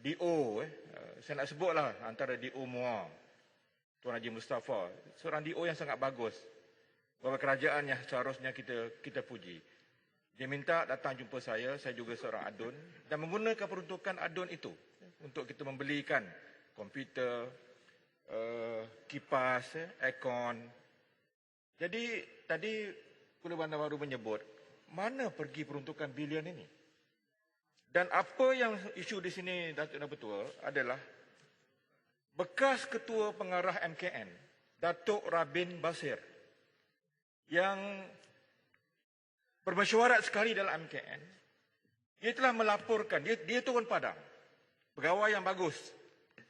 DO, saya nak sebutlah antara DO MUA, Tuan Haji Mustafa, seorang DO yang sangat bagus. Beberapa kerajaan yang seharusnya kita puji. Dia minta datang jumpa saya juga seorang adun, dan menggunakan peruntukan adun itu untuk kita membelikan komputer, kipas, aircon. Jadi tadi Kulim Bandar Baru menyebut, mana pergi peruntukan bilion ini? Dan apa yang isu di sini Datuk dan Betul adalah bekas Ketua Pengarah MKN, Datuk Rabin Basir, yang bermesyuarat sekali dalam MKN, dia telah melaporkan, dia turun padang, pegawai yang bagus,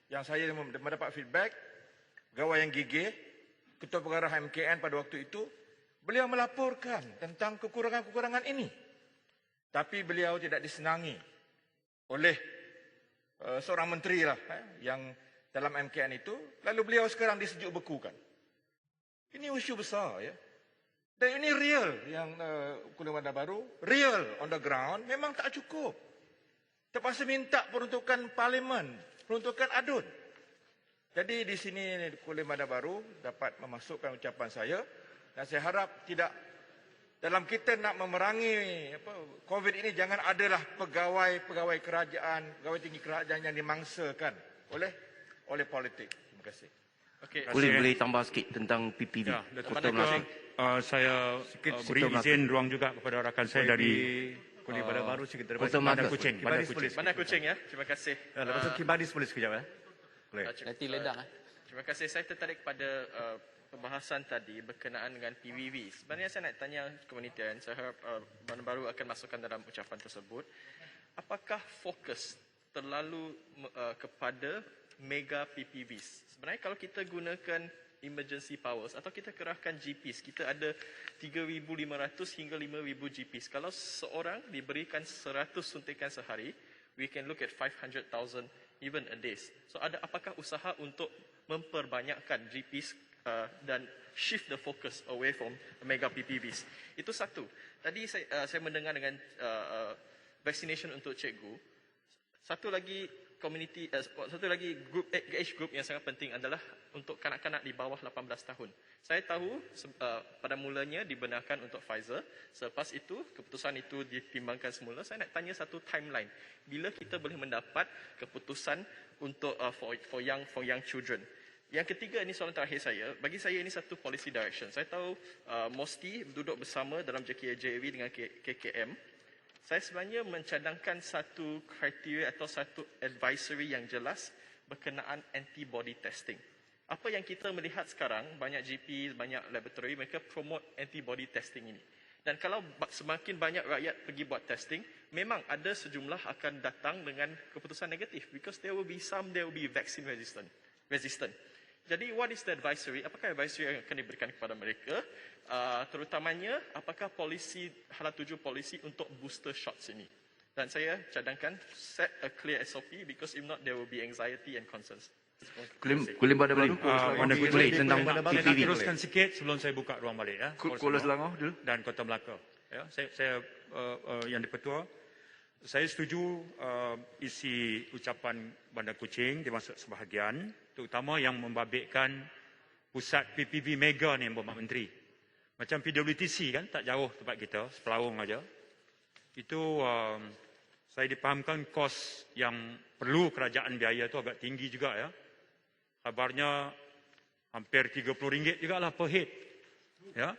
yang saya mendapat feedback, pegawai yang gigih, Ketua Pengarah MKN pada waktu itu, beliau melaporkan tentang kekurangan-kekurangan ini. Tapi beliau tidak disenangi oleh seorang menteri lah yang dalam MKN itu, lalu beliau sekarang disejuk bekukan. Ini isu besar ya. Dan ini real yang Kuala Bandar Baru, real on the ground, memang tak cukup. Terpaksa minta peruntukan parlimen, peruntukan adun. Jadi di sini Kuala Bandar Baru dapat memasukkan ucapan saya, dan saya harap tidak dalam kita nak memerangi COVID ini, jangan adalah pegawai kerajaan, pegawai tinggi kerajaan yang dimangsakan oleh politik. Terima kasih. Okay. Boleh tambah sikit tentang PPV. Ya, saya beri izin ruang juga kepada rakan saya dari Kuala Bandar Baru Bandar Kuching. Bandar Kuching ya. Terima kasih. Lepas tu Kibadis boleh sekejap ya. Boleh. Nanti ledang. Terima kasih. Saya tertarik pada pembahasan tadi berkenaan dengan PVV. Sebenarnya saya nak tanya komunitian, saya harap Bandar Baru akan masukkan dalam ucapan tersebut. Apakah fokus terlalu kepada mega PPVs? Sebenarnya kalau kita gunakan emergency powers atau kita kerahkan GPs, kita ada 3,500 hingga 5,000 GPs. Kalau seorang diberikan 100 suntikan sehari, we can look at 500,000 even a day. So apakah usaha untuk memperbanyakkan GPs dan shift the focus away from mega PPVs? Itu satu. Tadi saya mendengar dengan vaccination untuk cikgu. Satu lagi age group yang sangat penting adalah untuk kanak-kanak di bawah 18 tahun. Saya tahu pada mulanya dibenarkan untuk Pfizer. Selepas itu, keputusan itu ditimbangkan semula. Saya nak tanya satu timeline. Bila kita boleh mendapat keputusan untuk for young children? Yang ketiga, ini soalan terakhir saya. Bagi saya ini satu policy direction. Saya tahu Mosti duduk bersama dalam JKJV dengan KKM. Saya sebenarnya mencadangkan satu kriteria atau satu advisory yang jelas berkenaan antibody testing. Apa yang kita melihat sekarang, banyak GP, banyak laboratory, mereka promote antibody testing ini. Dan kalau semakin banyak rakyat pergi buat testing, memang ada sejumlah akan datang dengan keputusan negatif. Because there will be vaccine resistant. Jadi, what is the advisory? Apakah advisory yang akan diberikan kepada mereka? Terutamanya, apakah hala tuju polisi untuk booster shots ini? Dan saya cadangkan, set a clear SOP because if not, there will be anxiety and concerns. Kuala Bandar Baru, boleh tentang PPV. Saya nak teruskan sikit sebelum saya buka ruang balik. Kuala Selangor dulu. Dan Kota Melaka. Ya, saya yang di-Pertua, saya setuju isi ucapan Bandar Kuching dimasuk sebahagian, terutama yang membabitkan pusat PPV mega ni, Berhormat Menteri. Macam PWTC kan, tak jauh tempat kita, Sepelawung aja. Itu saya dipahamkan kos yang perlu kerajaan biaya tu agak tinggi juga ya. Kabarnya hampir RM30 juga lah per head. Ya.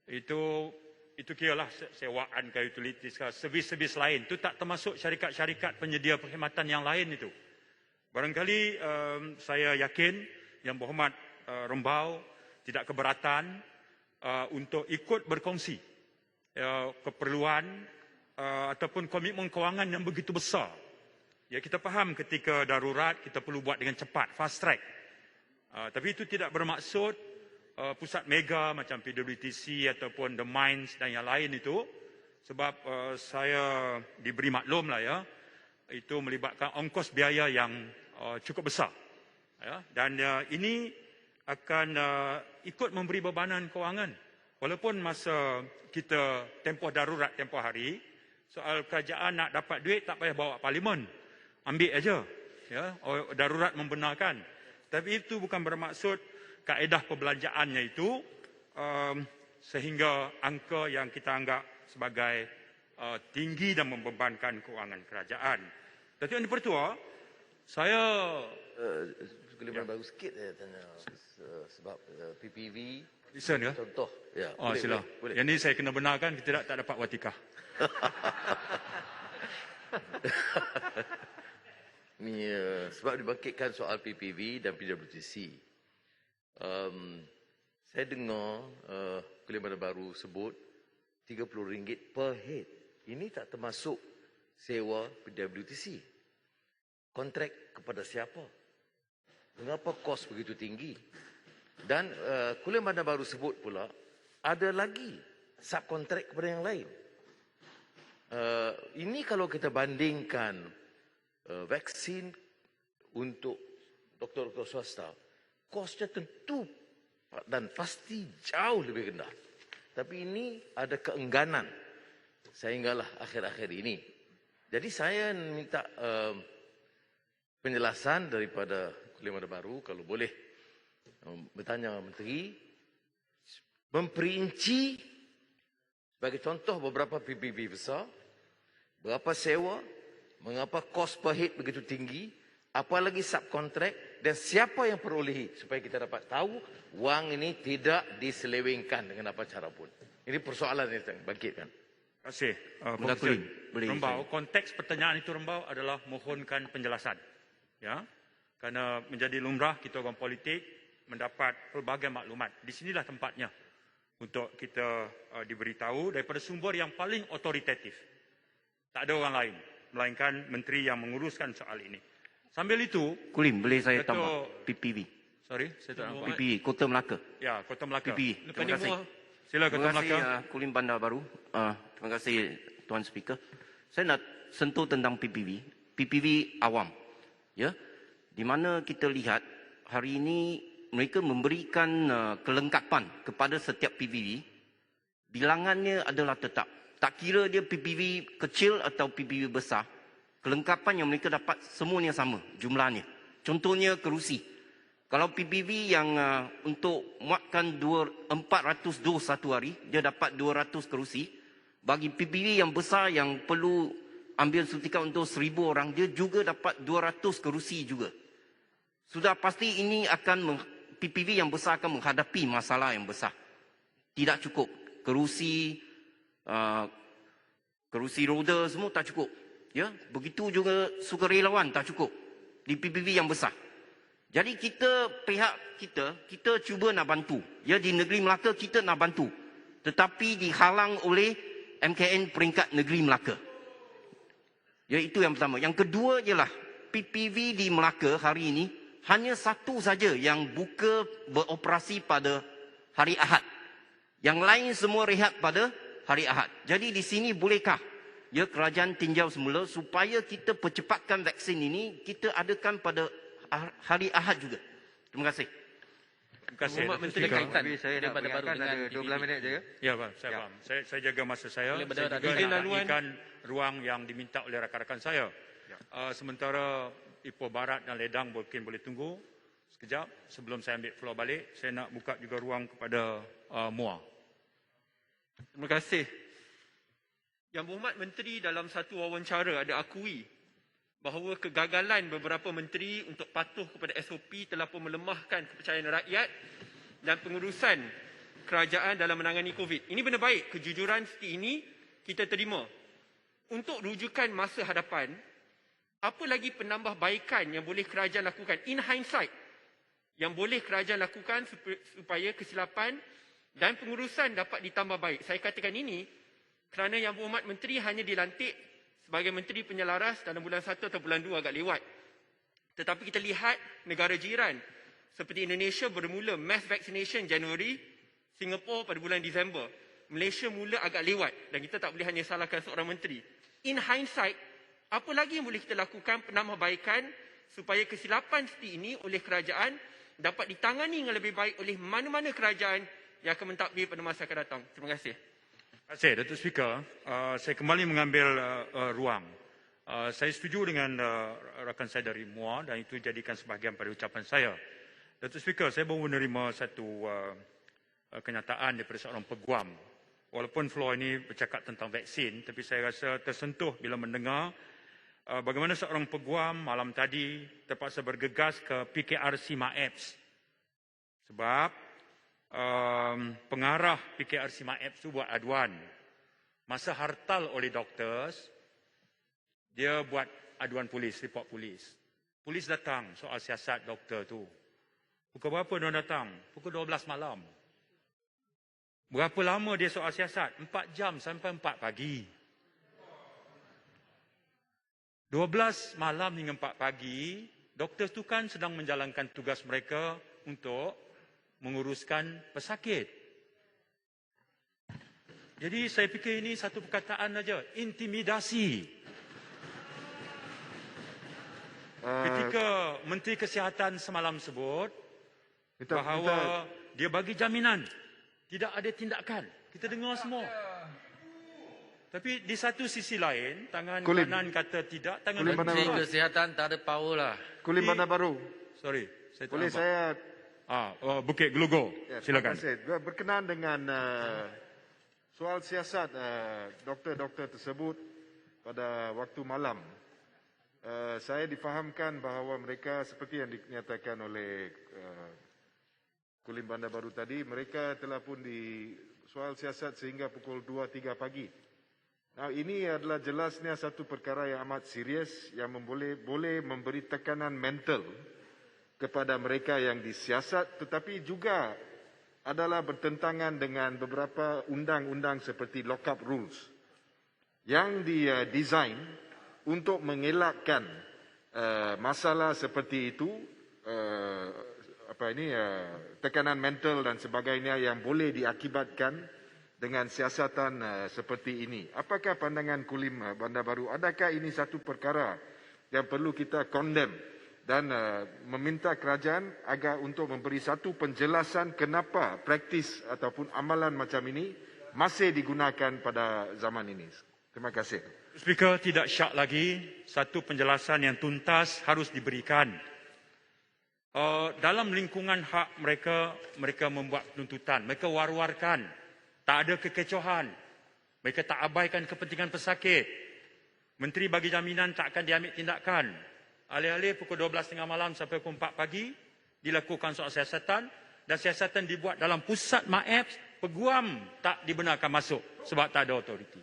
Itu kiralah sewaan ke utilities ke servis-servis lain. Itu tak termasuk syarikat-syarikat penyedia perkhidmatan yang lain itu. Barangkali saya yakin Yang Berhormat Rembau tidak keberatan untuk ikut berkongsi keperluan ataupun komitmen kewangan yang begitu besar. Ya, kita faham ketika darurat kita perlu buat dengan cepat, fast track. Tapi itu tidak bermaksud pusat mega macam PWTC ataupun The Mines dan yang lain itu, sebab saya diberi maklum lah ya, itu melibatkan ongkos biaya yang cukup besar. Ya, dan ini akan ikut memberi bebanan kewangan. Walaupun masa kita tempoh darurat, tempoh hari, soal kerajaan nak dapat duit tak payah bawa parlimen. Ambil aja. Ya, darurat membenarkan. Tapi itu bukan bermaksud kaedah perbelanjaannya itu sehingga angka yang kita anggap sebagai tinggi dan membebankan kewangan kerajaan. Tapi yang di-Pertua, saya Boleh baru sikit saya tanya sebab PPV listen ya. Contoh. Ya. Sila. Yang ini saya kena benarkan kita tak dapat watikah. Ini sebab dibangkitkan soal PPV dan PWTC. Saya dengar Kuliah Bandar Baru sebut RM30 per head. Ini tak termasuk sewa PWTC. Kontrak kepada siapa? Mengapa kos begitu tinggi? Dan Kuliah Bandar Baru sebut pula ada lagi subkontrak kepada yang lain. Ini kalau kita bandingkan vaksin untuk doktor-doktor swasta, kosnya tentu dan pasti jauh lebih rendah. Tapi ini ada keengganan sehinggalah akhir-akhir ini. Jadi saya minta penjelasan daripada Kuliah Bandar Baru, kalau boleh bertanya Menteri, memperinci sebagai contoh beberapa PPV besar, berapa sewa, mengapa kos per head begitu tinggi, apa lagi subkontrak, dan siapa yang perolehi, supaya kita dapat tahu wang ini tidak diselewengkan dengan apa cara pun. Ini persoalan yang saya bangkitkan. Terima kasih. Rembau, konteks pertanyaan itu Rembau adalah mohonkan penjelasan. Ya, kerana menjadi lumrah kita orang politik mendapat pelbagai maklumat. Di sinilah tempatnya untuk kita diberitahu daripada sumber yang paling otoritatif. Tak ada orang lain melainkan menteri yang menguruskan soal ini. Sambil itu, Kulim, boleh saya tambah PPV? Sorry, saya tak nampak. PPV, Kota Melaka. Ya, Kota Melaka. PPV. Terima kasih. Sila Kota Melaka. Terima kasih Kulim Bandar Baru. Terima kasih Tuan Speaker. Saya nak sentuh tentang PPV. PPV awam. Ya, di mana kita lihat hari ini mereka memberikan kelengkapan kepada setiap PPV. Bilangannya adalah tetap. Tak kira dia PPV kecil atau PPV besar, kelengkapan yang mereka dapat semuanya sama jumlahnya. Contohnya kerusi. Kalau PPV yang untuk muatkan 400 dos satu hari, dia dapat 200 kerusi. Bagi PPV yang besar yang perlu ambil suntikan untuk 1,000 orang, dia juga dapat 200 kerusi juga. Sudah pasti ini akan PPV yang besar akan menghadapi masalah yang besar. Tidak cukup. Kerusi roda semua tak cukup. Ya, begitu juga sukarelawan tak cukup di PPV yang besar. Jadi pihak kita cuba nak bantu. Ya, di negeri Melaka kita nak bantu. Tetapi dihalang oleh MKN peringkat negeri Melaka. Ya, itu yang pertama. Yang kedua ialah PPV di Melaka hari ini hanya satu saja yang buka beroperasi pada hari Ahad. Yang lain semua rehat pada hari Ahad. Jadi di sini bolehkah ya kerajaan tinjau semula supaya kita percepatkan vaksin ini, kita adakan pada hari Ahad juga. Terima kasih. Terima kasih. Menteri kaitan saya nak berikan ada 12 minit je. Ya, Pak, saya faham. Saya jaga masa saya. Saya juga nak bagikan ruang yang diminta oleh rakan-rakan saya. Sementara Ipoh Barat dan Ledang mungkin boleh tunggu sekejap. Sebelum saya ambil floor balik, saya nak buka juga ruang kepada Muar. Terima kasih. Yang Berhormat Menteri dalam satu wawancara ada akui bahawa kegagalan beberapa menteri untuk patuh kepada SOP telah pun melemahkan kepercayaan rakyat dan pengurusan kerajaan dalam menangani COVID. Ini benar baik, kejujuran seperti ini kita terima. Untuk rujukan masa hadapan, apa lagi penambahbaikan yang boleh kerajaan lakukan in hindsight, yang boleh kerajaan lakukan supaya kesilapan dan pengurusan dapat ditambah baik. Saya katakan ini kerana Yang Berhormat Menteri hanya dilantik sebagai Menteri Penyelaras dalam bulan 1 atau bulan 2 agak lewat. Tetapi kita lihat negara jiran seperti Indonesia bermula mass vaccination Januari, Singapura pada bulan Disember. Malaysia mula agak lewat dan kita tak boleh hanya salahkan seorang menteri. In hindsight, apa lagi yang boleh kita lakukan penambahbaikan supaya kesilapan seperti ini oleh kerajaan dapat ditangani dengan lebih baik oleh mana-mana kerajaan yang akan mentadbir pada masa akan datang. Terima kasih. Terima kasih, Datuk Speaker. Saya kembali mengambil ruang. Saya setuju dengan rakan saya dari MUA dan itu jadikan sebahagian pada ucapan saya. Datuk Speaker, saya baru menerima satu kenyataan daripada seorang peguam. Walaupun floor ini bercakap tentang vaksin, tapi saya rasa tersentuh bila mendengar bagaimana seorang peguam malam tadi terpaksa bergegas ke PKRC MAEPS. Sebab pengarah PKRC MAEPS itu buat aduan. Masa hartal oleh doktor, Dia buat aduan polis, report polis. Polis datang soal siasat doktor tu. Pukul berapa dia datang? Pukul 12 malam. Berapa lama dia soal siasat? 4 jam sampai 4 pagi. 12 malam hingga 4 pagi, doktor tu kan sedang menjalankan tugas mereka untuk menguruskan pesakit. Jadi saya fikir ini satu perkataan saja, intimidasi. Ketika Menteri Kesihatan semalam sebut bahawa dia bagi jaminan tidak ada tindakan. Kita dengar semua. Tapi di satu sisi lain, tangan kanan kata tidak, tangan kanan Menteri Kesihatan tak ada power lah. Kulim Bandar Baru. Sorry, saya tak Boleh nampak. saya Bukit Gelugur. Ya, Silakan. terima kasih. Berkenaan dengan soal siasat doktor-doktor tersebut pada waktu malam, saya difahamkan bahawa mereka seperti yang dinyatakan oleh Kulim Bandar Baru tadi, mereka telah pun di soal siasat sehingga pukul 2-3 pagi. Nah, ini adalah jelasnya satu perkara yang amat serius yang boleh memberi tekanan mental kepada mereka yang disiasat, tetapi juga adalah bertentangan dengan beberapa undang-undang seperti lock-up rules yang didesain untuk mengelakkan masalah seperti itu, tekanan mental dan sebagainya yang boleh diakibatkan dengan siasatan seperti ini. Apakah pandangan Kulim Bandar Baru? Adakah ini satu perkara yang perlu kita condemn dan meminta kerajaan agar untuk memberi satu penjelasan kenapa praktis ataupun amalan macam ini masih digunakan pada zaman ini? Terima kasih. Speaker, tidak syak lagi, satu penjelasan yang tuntas harus diberikan. Dalam lingkungan hak mereka, mereka membuat tuntutan, mereka war-warkan. Tak ada kekecohan. Mereka tak abaikan kepentingan pesakit. Menteri bagi jaminan tak akan diambil tindakan. Alih-alih pukul 12.30 malam sampai pukul 4 pagi, dilakukan soal siasatan, dan siasatan dibuat dalam pusat MAEPS, peguam tak dibenarkan masuk sebab tak ada autoriti.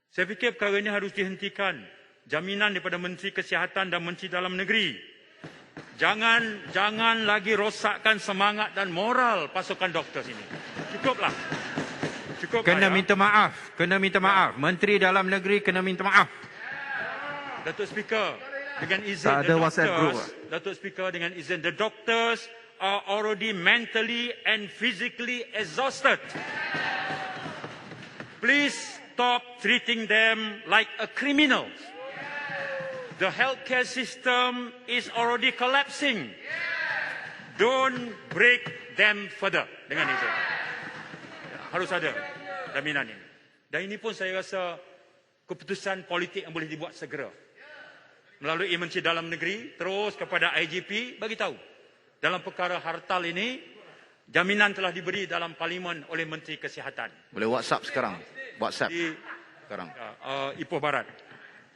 Saya fikir perkara ini harus dihentikan. Jaminan daripada Menteri Kesihatan dan Menteri Dalam Negeri. Jangan lagi rosakkan semangat dan moral pasukan doktor sini. Cukuplah. Kena minta maaf. Kena minta maaf. Menteri Dalam Negeri kena minta maaf. Datuk Speaker, dengan izin Tak ada WhatsApp group. Datuk Speaker, dengan izin, the doctors are already mentally and physically exhausted. Please stop treating them like a criminal. The healthcare system is already collapsing. Don't break them further. Dengan izin. Harus ada jaminan ini. Dan ini pun saya rasa keputusan politik yang boleh dibuat segera. Melalui Menteri Dalam Negeri, terus kepada IGP, bagi tahu. Dalam perkara hartal ini, jaminan telah diberi dalam parlimen oleh Menteri Kesihatan. Boleh WhatsApp sekarang. WhatsApp sekarang. Ipoh Barat.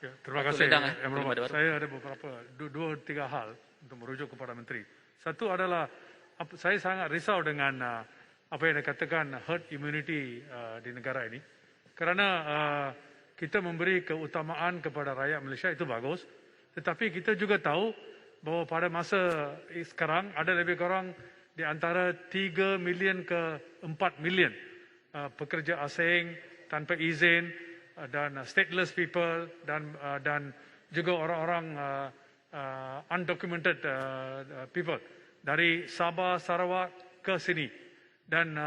Ya, terima kasih. Yang berhormat, saya ada beberapa, 2-3 hal untuk merujuk kepada Menteri. Satu adalah, saya sangat risau dengan apa yang dikatakan herd immunity di negara ini. Kerana kita memberi keutamaan kepada rakyat Malaysia, itu bagus. Tetapi kita juga tahu bahawa pada masa sekarang ada lebih kurang di antara 3 million ke 4 million pekerja asing tanpa izin dan stateless people dan juga orang-orang undocumented people dari Sabah, Sarawak ke sini. Dan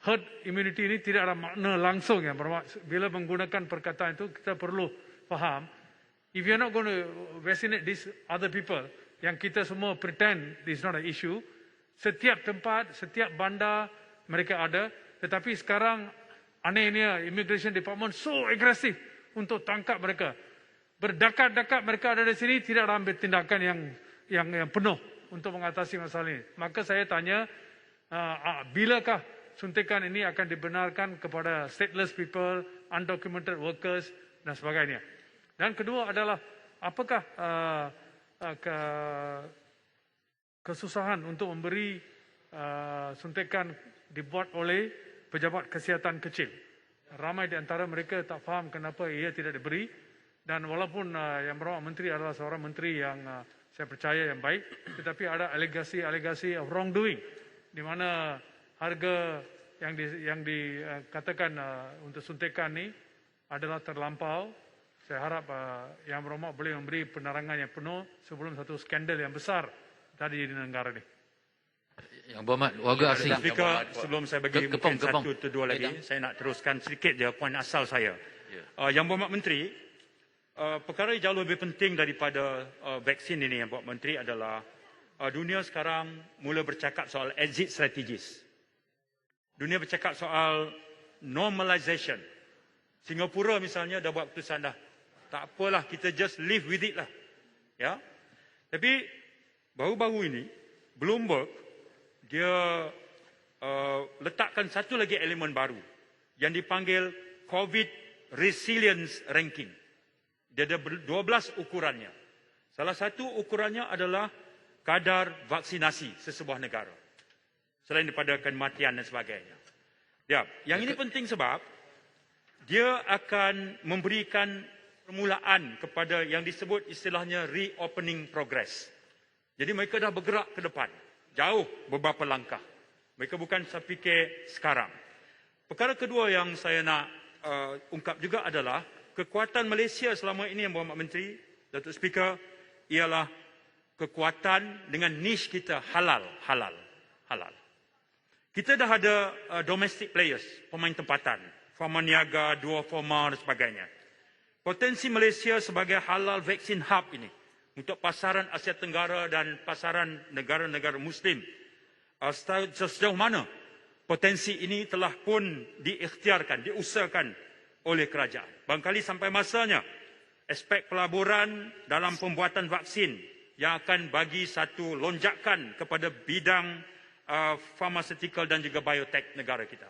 herd immunity ini tidak ada makna langsung yang bermaksud. Bila menggunakan perkataan itu, kita perlu faham, if you're not going to vaccinate these other people, yang kita semua pretend this is not an issue, setiap tempat, setiap bandar mereka ada, tetapi sekarang anehnya Immigration Department so agresif untuk tangkap mereka. Berdakat-dakat mereka ada di sini, tidak ada ambil tindakan yang penuh untuk mengatasi masalah ini. Maka saya tanya, bilakah suntikan ini akan dibenarkan kepada stateless people, undocumented workers dan sebagainya. Dan kedua adalah, apakah kesusahan untuk memberi suntikan dibuat oleh pejabat kesihatan kecil. Ramai di antara mereka tak faham kenapa ia tidak diberi. Dan walaupun Yang Berhormat Menteri adalah seorang menteri yang saya percaya yang baik, tetapi ada alegasi of wrongdoing, di mana harga yang dikatakan untuk suntikan ni adalah terlampau. Saya harap Yang Berhormat boleh memberi penerangan yang penuh sebelum satu skandal yang besar tadi di negara ini. Yang Berhormat, warga asing. Speaker, sebelum saya bagi mungkin satu atau dua lagi, saya nak teruskan sedikit je poin asal saya. Yang Berhormat Menteri, perkara yang jauh lebih penting daripada vaksin ini, Yang Berhormat Menteri, adalah dunia sekarang mula bercakap soal exit strategis. Dunia bercakap soal normalization. Singapura misalnya dah buat keputusan dah. Tak apalah, kita just live with it lah. Ya. Tapi baru-baru ini Bloomberg dia letakkan satu lagi elemen baru yang dipanggil COVID Resilience Ranking. Dia ada 12 ukurannya. Salah satu ukurannya adalah kadar vaksinasi sesebuah negara. Selain daripada kematian dan sebagainya. Ya, yang ini penting sebab dia akan memberikan permulaan kepada yang disebut istilahnya reopening progress. Jadi mereka dah bergerak ke depan. Jauh beberapa langkah. Mereka bukan saya fikir sekarang. Perkara kedua yang saya nak ungkap juga adalah kekuatan Malaysia selama ini, Yang Berhormat Menteri, Datuk Speaker, ialah kekuatan dengan niche kita halal. Kita dah ada domestic players, pemain tempatan, Pharma Niaga, Dua Pharma dan sebagainya. Potensi Malaysia sebagai halal vaksin hub ini untuk pasaran Asia Tenggara dan pasaran negara-negara Muslim, sejauh mana potensi ini telah pun diikhtiarkan, diusahakan oleh kerajaan. Barangkali sampai masanya aspek pelaburan dalam pembuatan vaksin yang akan bagi satu lonjakan kepada bidang pharmaceutical dan juga biotech negara kita.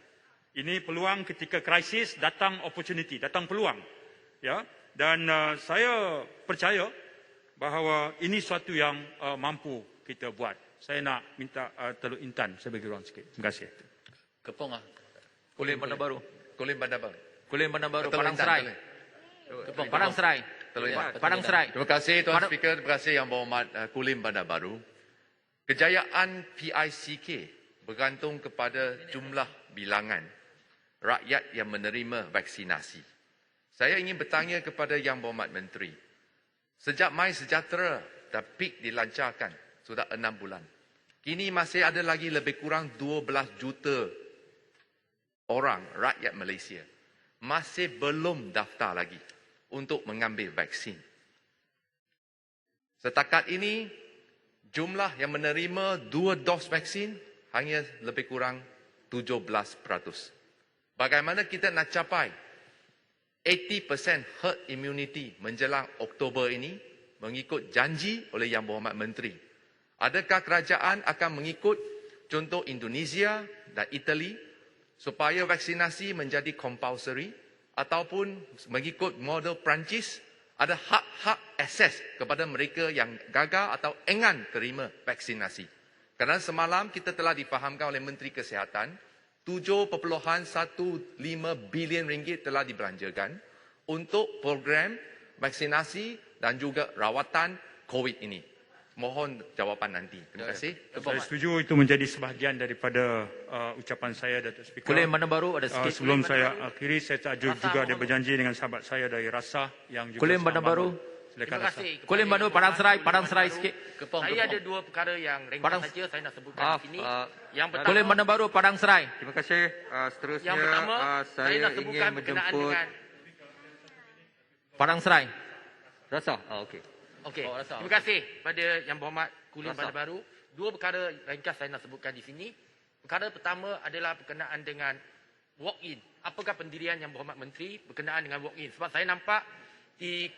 Ini peluang ketika krisis, datang opportunity, datang peluang. Ya, dan saya percaya bahawa ini suatu yang mampu kita buat. Saya nak minta Teluk Intan, saya bagi ruang sikit. Terima kasih. Kepong Kulim Bandar Baru. Kulim Bandar Baru. Kulim Bandar Baru, Padang Serai. Kepong, Padang Serai. Padang Serai. Terima kasih Tuan Speaker, terima kasih Yang Berhormat Kulim Bandar Baru. Kejayaan PICK bergantung kepada jumlah bilangan rakyat yang menerima vaksinasi. Saya ingin bertanya kepada Yang Berhormat Menteri. Sejak MySejahtera dah peak dilancarkan, sudah 6 bulan. Kini masih ada lagi lebih kurang 12 juta orang rakyat Malaysia masih belum daftar lagi untuk mengambil vaksin. Setakat ini, jumlah yang menerima 2 dos vaksin hanya lebih kurang 17%. Bagaimana kita nak capai 80% herd immunity menjelang Oktober ini mengikut janji oleh Yang Berhormat Menteri? Adakah kerajaan akan mengikut contoh Indonesia dan Itali supaya vaksinasi menjadi compulsory ataupun mengikut model Perancis ada hak-hak akses kepada mereka yang gagal atau enggan terima vaksinasi? Kerana semalam kita telah difahamkan oleh Menteri Kesihatan 7.15 bilion ringgit telah dibelanjakan untuk program vaksinasi dan juga rawatan COVID ini. Mohon jawapan nanti. Terima kasih. Saya setuju itu menjadi sebahagian daripada ucapan saya, Datuk Speaker. Kulim Bandar Baru ada sikit. Sebelum saya akhiri, saya juga ada berjanji dengan sahabat saya dari Rasa yang juga Kulim Bandar Baru. Silakan Terima kasih. Kulim Bandar Padang Serai sikit. Saya ada dua perkara yang ringkas saja saya nak sebutkan di sini. Yang pertama, Kulim Bandar Baru Padang Serai. Terima kasih. Seterusnya yang pertama, saya nak sebutkan ingin berkenaan menjemput dengan Padang Serai. Rasa. Okey. Okey. Terima kasih pada Yang Berhormat Kulim Bandar Baru. Dua perkara ringkas saya nak sebutkan di sini. Perkara pertama adalah berkenaan dengan walk-in. Apakah pendirian Yang Berhormat Menteri berkenaan dengan walk-in? Sebab saya nampak di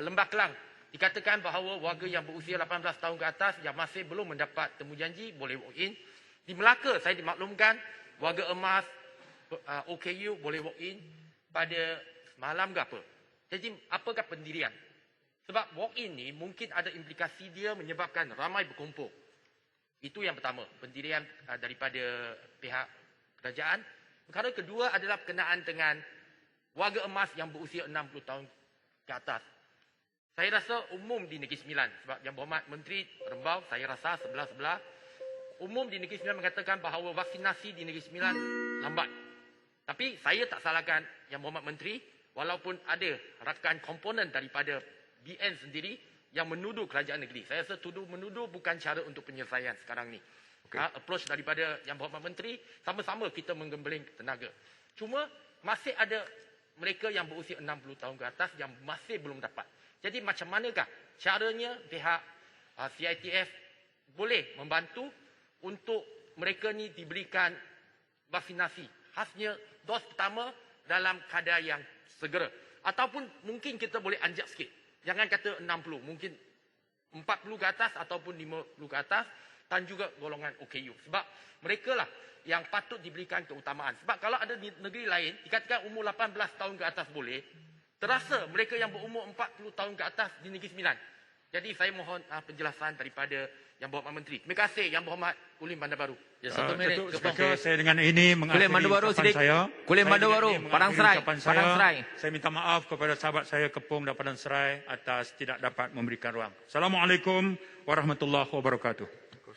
Lembah Kelang dikatakan bahawa warga yang berusia 18 tahun ke atas yang masih belum mendapat temujanji boleh walk-in. Di Melaka saya dimaklumkan warga emas OKU boleh walk-in pada malam ke apa. Jadi apakah pendirian? Sebab walk-in ni mungkin ada implikasi dia menyebabkan ramai berkumpul. Itu yang pertama, pendirian daripada pihak kerajaan. Perkara kedua adalah berkenaan dengan warga emas yang berusia 60 tahun ke ke atas. Saya rasa umum di Negeri Sembilan, sebab Yang Berhormat Menteri Rembau, saya rasa sebelah-sebelah, umum di Negeri Sembilan mengatakan bahawa vaksinasi di Negeri Sembilan lambat. Tapi saya tak salahkan Yang Berhormat Menteri, walaupun ada rakan komponen daripada BN sendiri yang menuduh kerajaan negeri. Saya rasa menuduh bukan cara untuk penyelesaian sekarang ni. Approach daripada Yang Berhormat Menteri, sama-sama kita menggembeling tenaga. Cuma masih ada mereka yang berusia 60 tahun ke atas yang masih belum dapat. Jadi macam manakah caranya pihak CITF boleh membantu untuk mereka ni diberikan vaksinasi. Khasnya dos pertama dalam kadar yang segera. Ataupun mungkin kita boleh anjak sikit. Jangan kata 60, mungkin 40 ke atas ataupun 50 ke atas. Dan juga golongan OKU. Sebab mereka lah yang patut diberikan keutamaan. Sebab kalau ada di negeri lain, dikatakan umur 18 tahun ke atas boleh, terasa mereka yang berumur 40 tahun ke atas di Negeri Sembilan. Jadi saya mohon penjelasan daripada Yang Berhormat Menteri. Terima kasih Yang Berhormat Kulim Bandar Baru. Ya, 1 minit. Speaker, saya dengan ini mengakhiri ucapan saya. Kulim Bandar Baru, Padang Serai. Padang Serai. Saya minta maaf kepada sahabat saya Kepung dan Padang Serai atas tidak dapat memberikan ruang. Assalamualaikum warahmatullahi wabarakatuh.